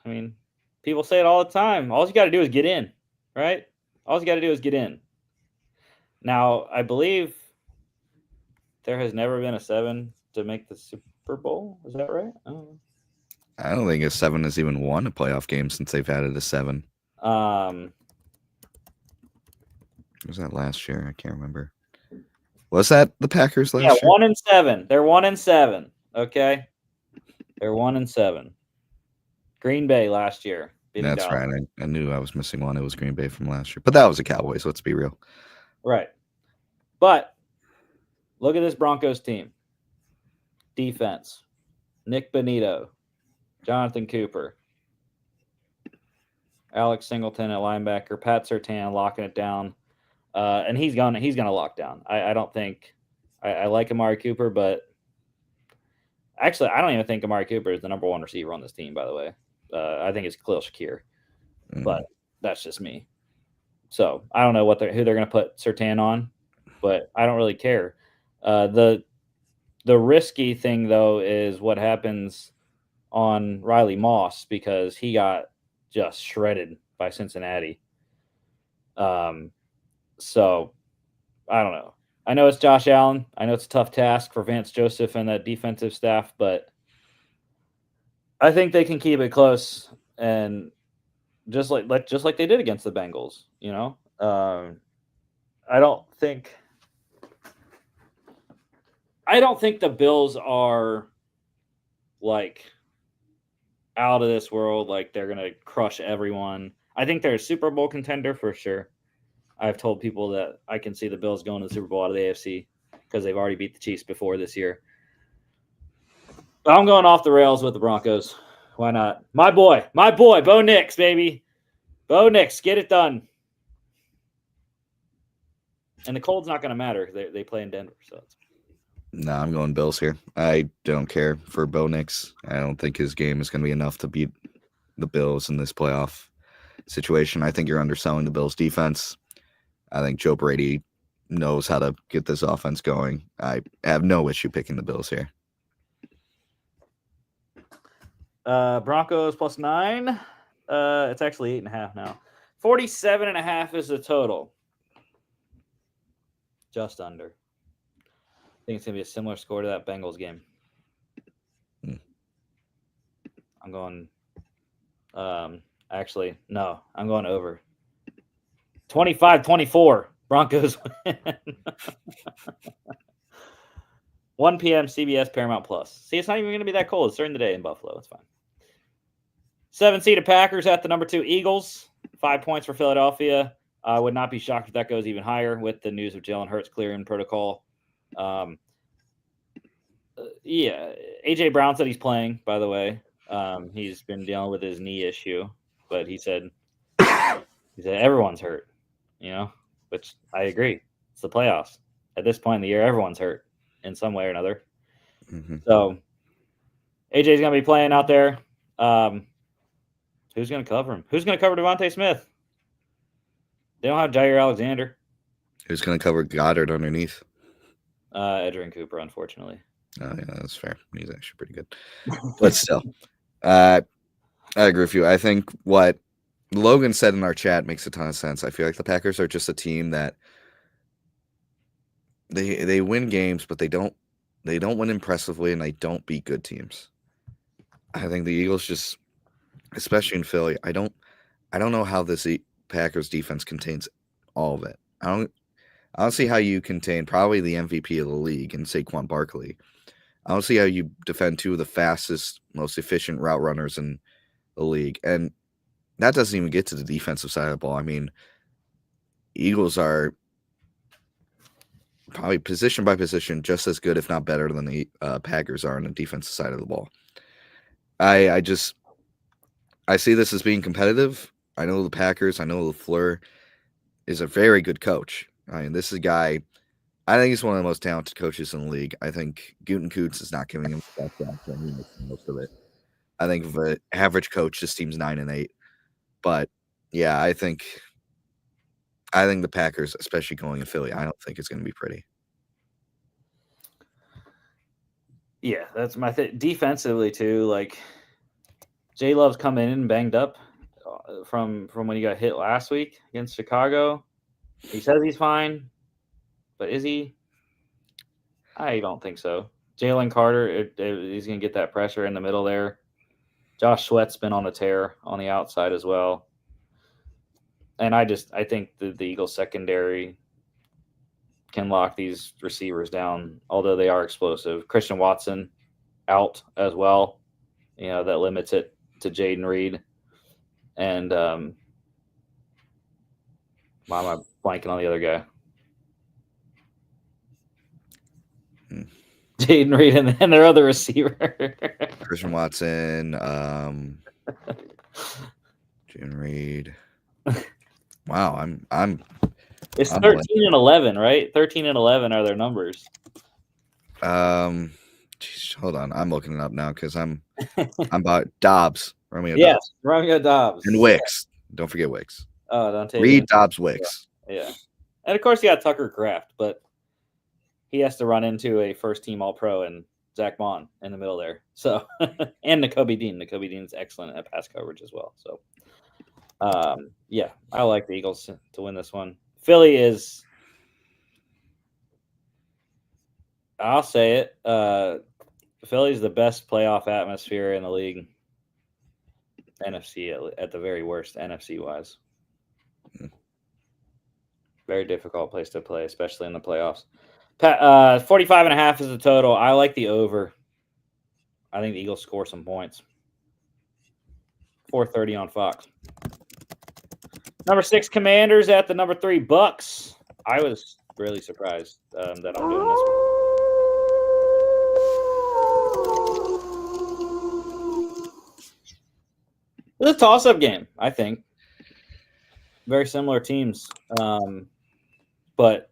I mean, people say it all the time. All you got to do is get in, right? All you got to do is get in. Now, I believe there has never been a 7 to make the Super Bowl. Is that right? I don't think a 7 has even won a playoff game since they've added a 7. Was that last year? I can't remember. Was that the Packers last year? 1-7. They're 1-7. Okay, they're 1-7. Green Bay last year. That's Dallas. Right. I knew I was missing one. It was Green Bay from last year, but that was a Cowboys. Let's be real. Right, but look at this Broncos team. Defense: Nick Bonito, Jonathan Cooper, Alex Singleton at linebacker, Pat Surtain locking it down. And he's gonna lock down. I don't think I like Amari Cooper, but actually I don't even think Amari Cooper is the number 1 receiver on this team, by the way. I think it's Khalil Shakir, but that's just me. So I don't know who they're gonna put Surtain on, but I don't really care. The risky thing though is what happens on Riley Moss, because he got just shredded by Cincinnati. So, I don't know. I know it's Josh Allen. I know it's a tough task for Vance Joseph and that defensive staff, but I think they can keep it close, and just like they did against the Bengals. You know, I don't think the Bills are like out of this world. Like they're gonna crush everyone. I think they're a Super Bowl contender for sure. I've told people that I can see the Bills going to the Super Bowl out of the AFC because they've already beat the Chiefs before this year. But I'm going off the rails with the Broncos. Why not? My boy, Bo Nix, baby. Bo Nix, get it done. And the cold's not going to matter. They play in Denver. So Nah, I'm going Bills here. I don't care for Bo Nix. I don't think his game is going to be enough to beat the Bills in this playoff situation. I think you're underselling the Bills' defense. I think Joe Brady knows how to get this offense going. I have no issue picking the Bills here. Broncos +9. It's actually 8.5 now. 47.5 is the total. Just under. I think it's going to be a similar score to that Bengals game. I'm going actually, no, I'm going over. 25-24. Broncos win. 1 p.m. CBS Paramount Plus. See, it's not even going to be that cold. It's during the day in Buffalo. It's fine. 7-seeded Packers at the number 2 Eagles. 5 points for Philadelphia. I would not be shocked if that goes even higher with the news of Jalen Hurts clearing protocol. Yeah, A.J. Brown said he's playing, by the way. He's been dealing with his knee issue, but he said everyone's hurt, you know, which I agree. It's the playoffs. At this point in the year, everyone's hurt in some way or another. Mm-hmm. So AJ's going to be playing out there. Who's going to cover him? Who's going to cover Devontae Smith? They don't have Jair Alexander. Who's going to cover Goddard underneath? Edgerrin Cooper, unfortunately. Oh, yeah, that's fair. He's actually pretty good. But still, I agree with you. I think what Logan said in our chat makes a ton of sense. I feel like the Packers are just a team that they win games, but they don't win impressively, and they don't beat good teams. I think the Eagles just, especially in Philly, I don't know how this Packers defense contains all of it. I I don't see how you contain probably the MVP of the league in Saquon Barkley. I don't see how you defend two of the fastest, most efficient route runners in the league. And that doesn't even get to the defensive side of the ball. I mean, Eagles are probably position by position just as good, if not better, than the Packers are on the defensive side of the ball. I see this as being competitive. I know the Packers. I know LaFleur is a very good coach. I mean, this is a guy. I think he's one of the most talented coaches in the league. I think Gutekunst is not giving him the best job, so he makes most of it. I think if an average coach, this team's 9-8. But yeah, I think the Packers, especially going in Philly, I don't think it's going to be pretty. Yeah, that's my thing. Defensively too, like J Love's coming in banged up from when he got hit last week against Chicago. He says he's fine, but is he? I don't think so. Jalen Carter, he's going to get that pressure in the middle there. Josh Sweat's been on a tear on the outside as well. And I think the Eagles secondary can lock these receivers down, although they are explosive. Christian Watson out as well. You know, that limits it to Jaden Reed. And why am I blanking on the other guy? Jaden Reed and their other receiver. Christian Watson, Jaden Reed. Wow, I'm. It's 13-11, right? 13-11 are their numbers. Geez, hold on, I'm looking it up now because I'm about Dobbs. Romeo yes, Dobbs. Romeo Dobbs And Wicks. Don't forget Wicks. Oh, don't take Reed, Dobbs, Wicks. Yeah, and of course you got Tucker Kraft, but he has to run into a first-team All-Pro and Zach Bond in the middle there. So, and Nakobe Dean. Nakobe Dean's excellent at pass coverage as well. So, yeah, I like the Eagles to win this one. Philly is, I'll say it, Philly's the best playoff atmosphere in the league. NFC at the very worst, NFC wise. Very difficult place to play, especially in the playoffs. 45.5 is the total. I like the over. I think the Eagles score some points. 4:30 on Fox. Number 6 Commanders at the number 3 Bucks. I was really surprised that I'm doing this one. It's a toss-up game, I think. Very similar teams. But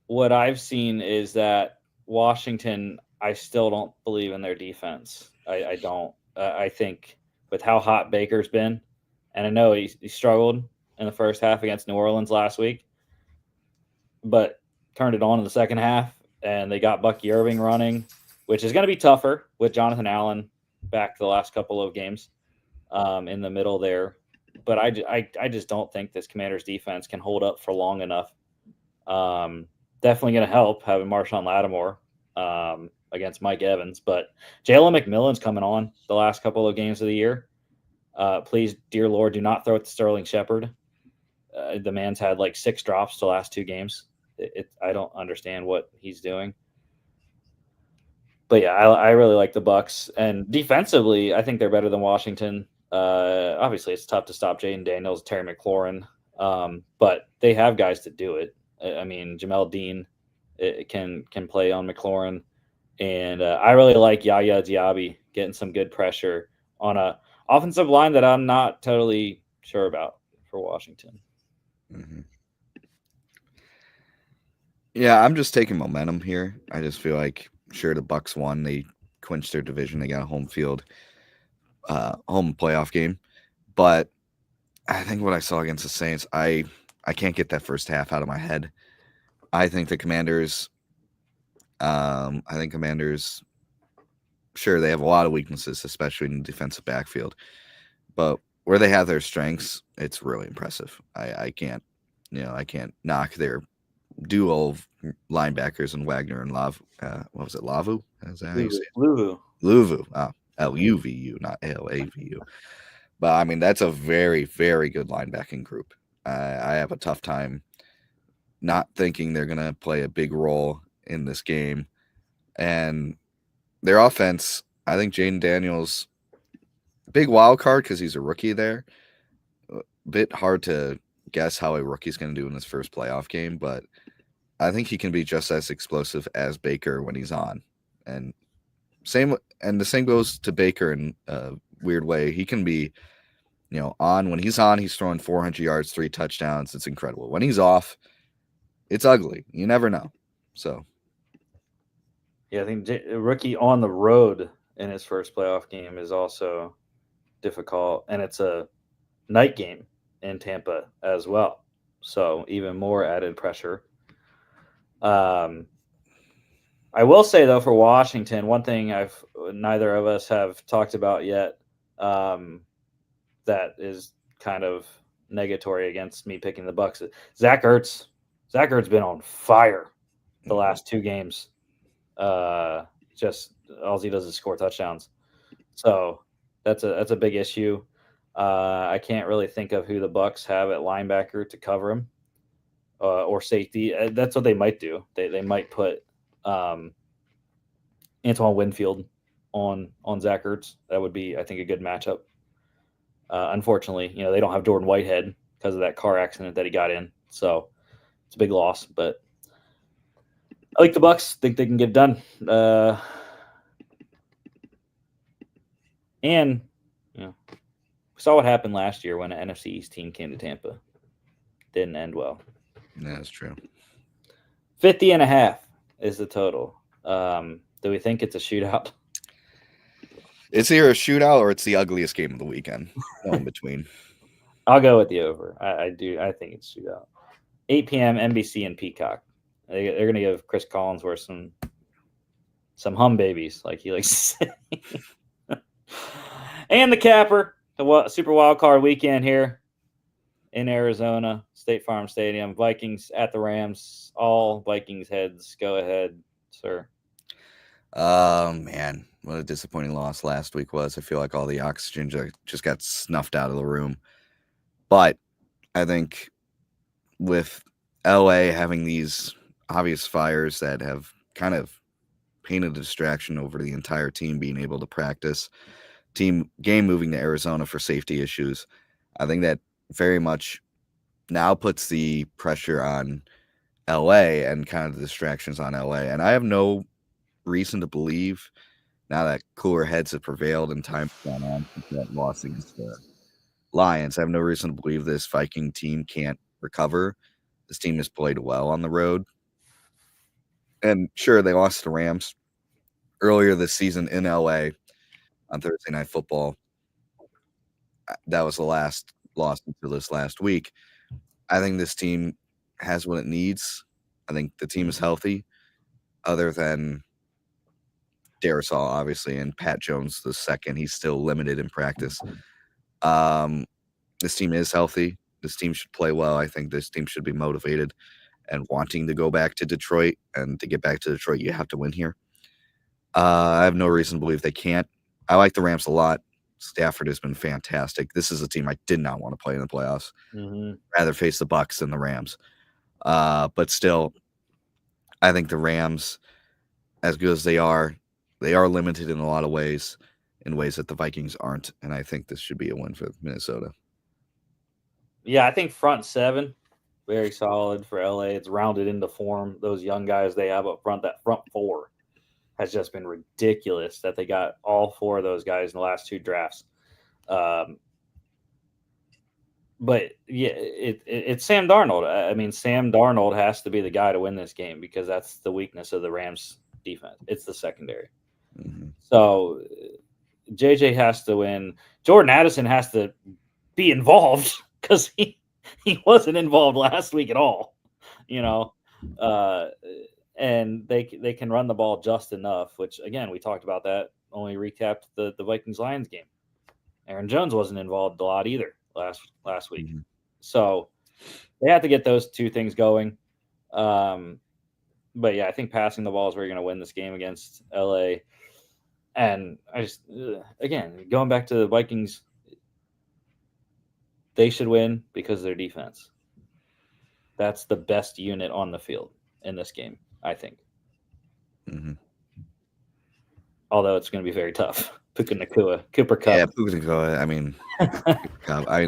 what I've seen is that Washington, I still don't believe in their defense. I don't. I think with how hot Baker's been, and I know he struggled in the first half against New Orleans last week, but turned it on in the second half, and they got Bucky Irving running, which is going to be tougher with Jonathan Allen back the last couple of games in the middle there. But I just don't think this Commanders defense can hold up for long enough. Definitely going to help having Marshawn Lattimore against Mike Evans. But Jalen McMillan's coming on the last couple of games of the year. Please, dear Lord, do not throw it to Sterling Shepard. The man's had like 6 drops the last 2 games. I don't understand what he's doing. But yeah, I really like the Bucks. And defensively, I think they're better than Washington. Obviously, it's tough to stop Jaden Daniels, Terry McLaurin, but they have guys to do it. I mean, Jamel Dean can play on McLaurin, and I really like Yaya Diaby getting some good pressure on a offensive line that I'm not totally sure about for Washington. Mm-hmm. Yeah, I'm just taking momentum here. I just feel like, sure, the Bucks won. They clinched their division. They got a home playoff game. But I think what I saw against the Saints, I can't get that first half out of my head. I think the Commanders, sure, they have a lot of weaknesses, especially in the defensive backfield. But where they have their strengths, it's really impressive. I can't knock their duo of linebackers and Wagner and Lavu. What was it, Lavu? Is that how you say it? Luvu. Oh, Luvu, not Lavu. But I mean, that's a very, very good linebacking group. I have a tough time not thinking they're going to play a big role in this game. And their offense, I think Jaden Daniels, big wild card because he's a rookie there. A bit hard to guess how a rookie's going to do in his first playoff game, but I think he can be just as explosive as Baker when he's on. And the same goes to Baker in a weird way. He can be, on when he's on, he's throwing 400 yards, 3 touchdowns. It's incredible. When he's off, it's ugly. You never know. So, yeah, I think rookie on the road in his first playoff game is also difficult, and it's a night game in Tampa as well. So even more added pressure. I will say though, for Washington, one thing neither of us have talked about yet, that is kind of negatory against me picking the Bucks. Zach Ertz. Zach Ertz been on fire the last 2 games. Just all he does is score touchdowns. So that's a big issue. I can't really think of who the Bucks have at linebacker to cover him, or safety. That's what they might do. They might put Antoine Winfield on Zach Ertz. That would be, I think, a good matchup. Unfortunately, they don't have Jordan Whitehead because of that car accident that he got in. So it's a big loss. But I like the Bucks. Think they can get it done. And we saw what happened last year when an NFC East team came to Tampa. Didn't end well. That's true. 50.5 is the total. Do we think it's a shootout? It's either a shootout or it's the ugliest game of the weekend. No in between. I'll go with the over. I do. I think it's shootout. 8 p.m. NBC and Peacock. They're going to give Chris Collinsworth some hum babies, like he likes to say. And the capper, the Super Wildcard weekend here in Arizona, State Farm Stadium. Vikings at the Rams. All Vikings heads. Go ahead, sir. Oh, man. What a disappointing loss last week was. I feel like all the oxygen just got snuffed out of the room. But I think with LA having these obvious fires that have kind of painted a distraction over the entire team being able to practice, team game moving to Arizona for safety issues, I think that very much now puts the pressure on LA and kind of the distractions on LA. And I have no reason to believe, now that cooler heads have prevailed and time has gone on since that loss against the Lions, I have no reason to believe this Viking team can't recover. This team has played well on the road. And sure, they lost to Rams earlier this season in LA on Thursday Night Football. That was the last loss until this last week. I think this team has what it needs. I think the team is healthy, other than Darisaw, obviously, and Pat Jones the second. He's still limited in practice. This team is healthy. This team should play well. I think this team should be motivated and wanting to go back to Detroit. And to get back to Detroit, you have to win here. I have no reason to believe they can't. I like the Rams a lot. Stafford has been fantastic. This is a team I did not want to play in the playoffs. Rather face the Bucs than the Rams. But still, I think the Rams, as good as they are limited in a lot of ways, in ways that the Vikings aren't. And I think this should be a win for Minnesota. Yeah, I think front 7, very solid for LA. It's rounded into form. Those young guys they have up front, that front 4 has just been ridiculous that they got all 4 of those guys in the last 2 drafts. But yeah, it's Sam Darnold. I mean, Sam Darnold has to be the guy to win this game because that's the weakness of the Rams defense. It's the secondary. Mm-hmm. So JJ has to win. Jordan Addison has to be involved because he wasn't involved last week at all, and they can run the ball just enough, which, again, we talked about that when we recapped the Vikings-Lions game. Aaron Jones wasn't involved a lot either last week. Mm-hmm. So they have to get those 2 things going. But, yeah, I think passing the ball is where you're going to win this game against LA. And I just, again, going back to the Vikings, they should win because of their defense. That's the best unit on the field in this game, I think. Mm-hmm. Although it's going to be very tough. Puka Nacua, Cooper Kupp. Yeah, Puka Nacua.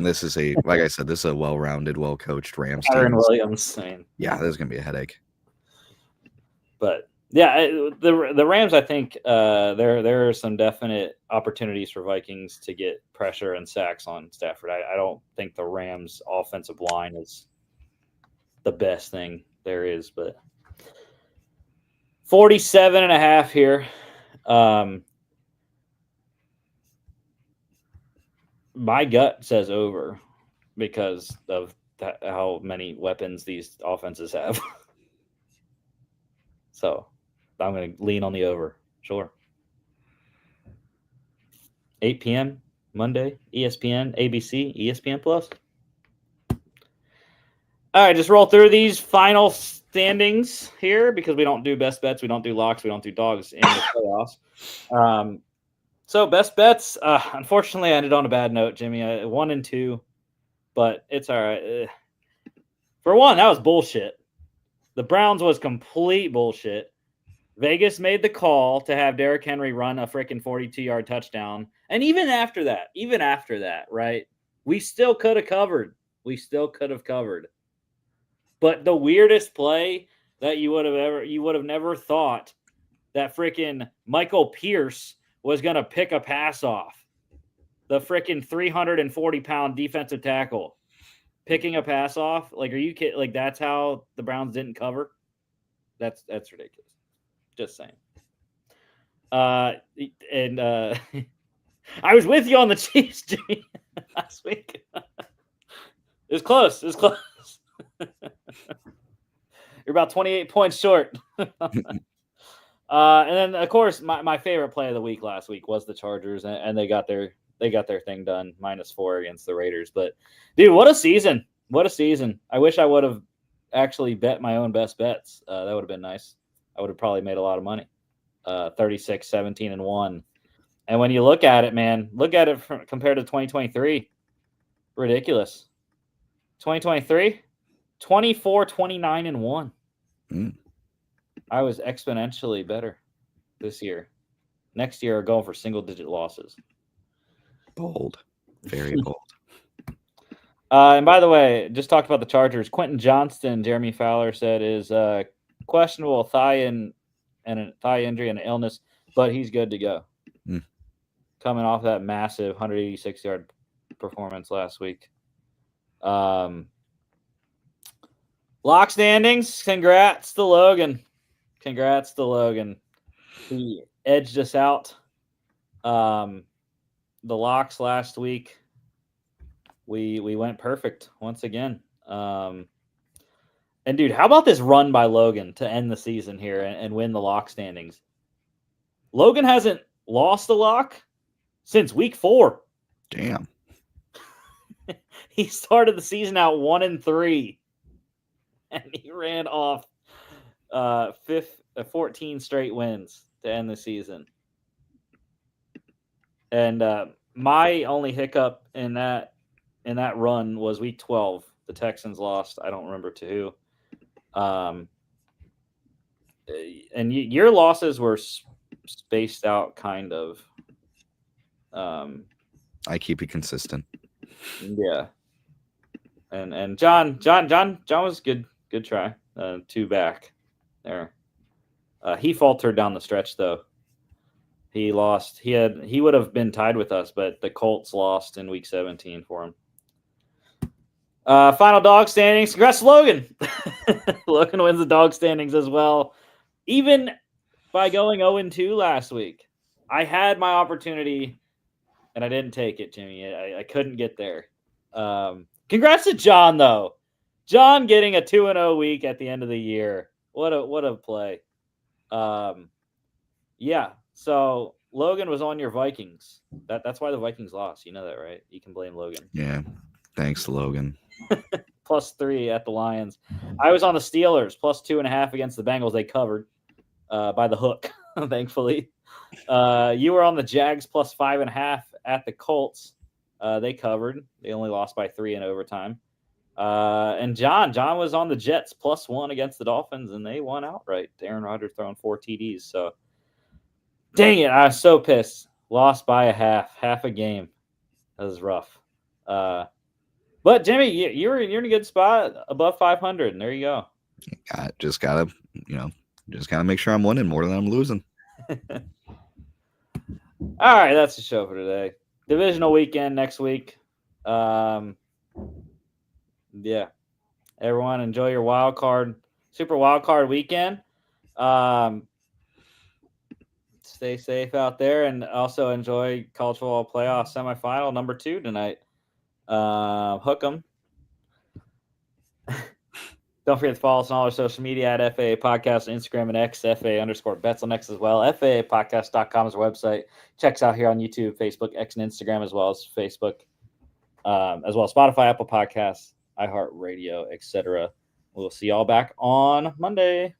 This is like I said, this is a well-rounded, well-coached Rams Kyron team. Williams. Yeah, there's going to be a headache. But yeah, the Rams, I think there are some definite opportunities for Vikings to get pressure and sacks on Stafford. I don't think the Rams' offensive line is the best thing there is, but 47.5 here. My gut says over because of how many weapons these offenses have. So I'm going to lean on the over. Sure. 8 p.m. Monday, ESPN, ABC, ESPN Plus. All right, just roll through these final standings here because we don't do best bets, we don't do locks, we don't do dogs in the playoffs. So best bets, unfortunately, I ended on a bad note, Jimmy. 1 and 2, but it's all right. For one, that was bullshit. The Browns was complete bullshit. Vegas made the call to have Derrick Henry run a freaking 42-yard touchdown. And even after that, right, we still could have covered. But the weirdest play that you would have never thought that freaking Michael Pierce was going to pick a pass off. The freaking 340-pound defensive tackle picking a pass off. Like, are you kidding? Like, that's how the Browns didn't cover? That's ridiculous. Just saying. I was with you on the Chiefs, Jimmy, last week. It was close. You're about 28 points short. And then, of course, my favorite play of the week last week was the Chargers, and they got their thing done, -4 against the Raiders. But, dude, what a season. I wish I would have actually bet my own best bets. That would have been nice. I would have probably made a lot of money. 36, 17, and 1. And when you look at it, man, compared to 2023, ridiculous. 2023, 24, 29, and 1. I was exponentially better this year. Next year, going for single-digit losses. Bold. Very bold. And by the way, just talked about the Chargers. Quentin Johnston, Jeremy Fowler said, is questionable thigh injury and an illness, but he's good to go. Coming off that massive 186-yard performance last week. Lock standings. Congrats to Logan. He edged us out. The locks last week, we went perfect once again. And dude, how about this run by Logan to end the season here and win the lock standings? Logan hasn't lost a lock since week 4. Damn. He started the season out 1-3, and he ran off 14 straight wins to end the season. And my only hiccup in that run was week 12. The Texans lost. I don't remember to who. And your losses were spaced out, kind of. I keep it consistent. Yeah. And John was good try. 2 back there. He faltered down the stretch though. He lost. He would have been tied with us, but the Colts lost in week 17 for him. Final dog standings. Congrats, Logan. Logan wins the dog standings as well. Even by going 0-2 last week. I had my opportunity, and I didn't take it, Jimmy. I couldn't get there. Congrats to John, though. John getting a 2-0 week at the end of the year. What a play. Yeah. So Logan was on your Vikings. That's why the Vikings lost. You know that, right? You can blame Logan. Yeah. Thanks, Logan. +3 at the Lions. I was on the Steelers, +2.5 against the Bengals. They covered by the hook, thankfully. You were on the Jags, +5.5 at the Colts. They covered. They only lost by 3 in overtime. And John was on the Jets +1 against the Dolphins, and they won outright. Aaron Rodgers throwing 4 TDs. So, dang it, I was so pissed. Lost by a half a game. That was rough. But Jimmy, you're in a good spot, above 500, and there you go. I just gotta make sure I'm winning more than I'm losing. All right, that's the show for today. Divisional weekend next week. Yeah, everyone enjoy your super wild card weekend. Stay safe out there, and also enjoy college football playoff semifinal number 2 tonight. Hook 'em. Don't forget to follow us on all our social media at FAA Podcast, Instagram and X, FAA_bets on X as well. FAApodcast.com is our website. Check us out here on YouTube, Facebook, X, and Instagram, as well as Facebook, as well as Spotify, Apple Podcasts, iHeartRadio, etc. We'll see y'all back on Monday.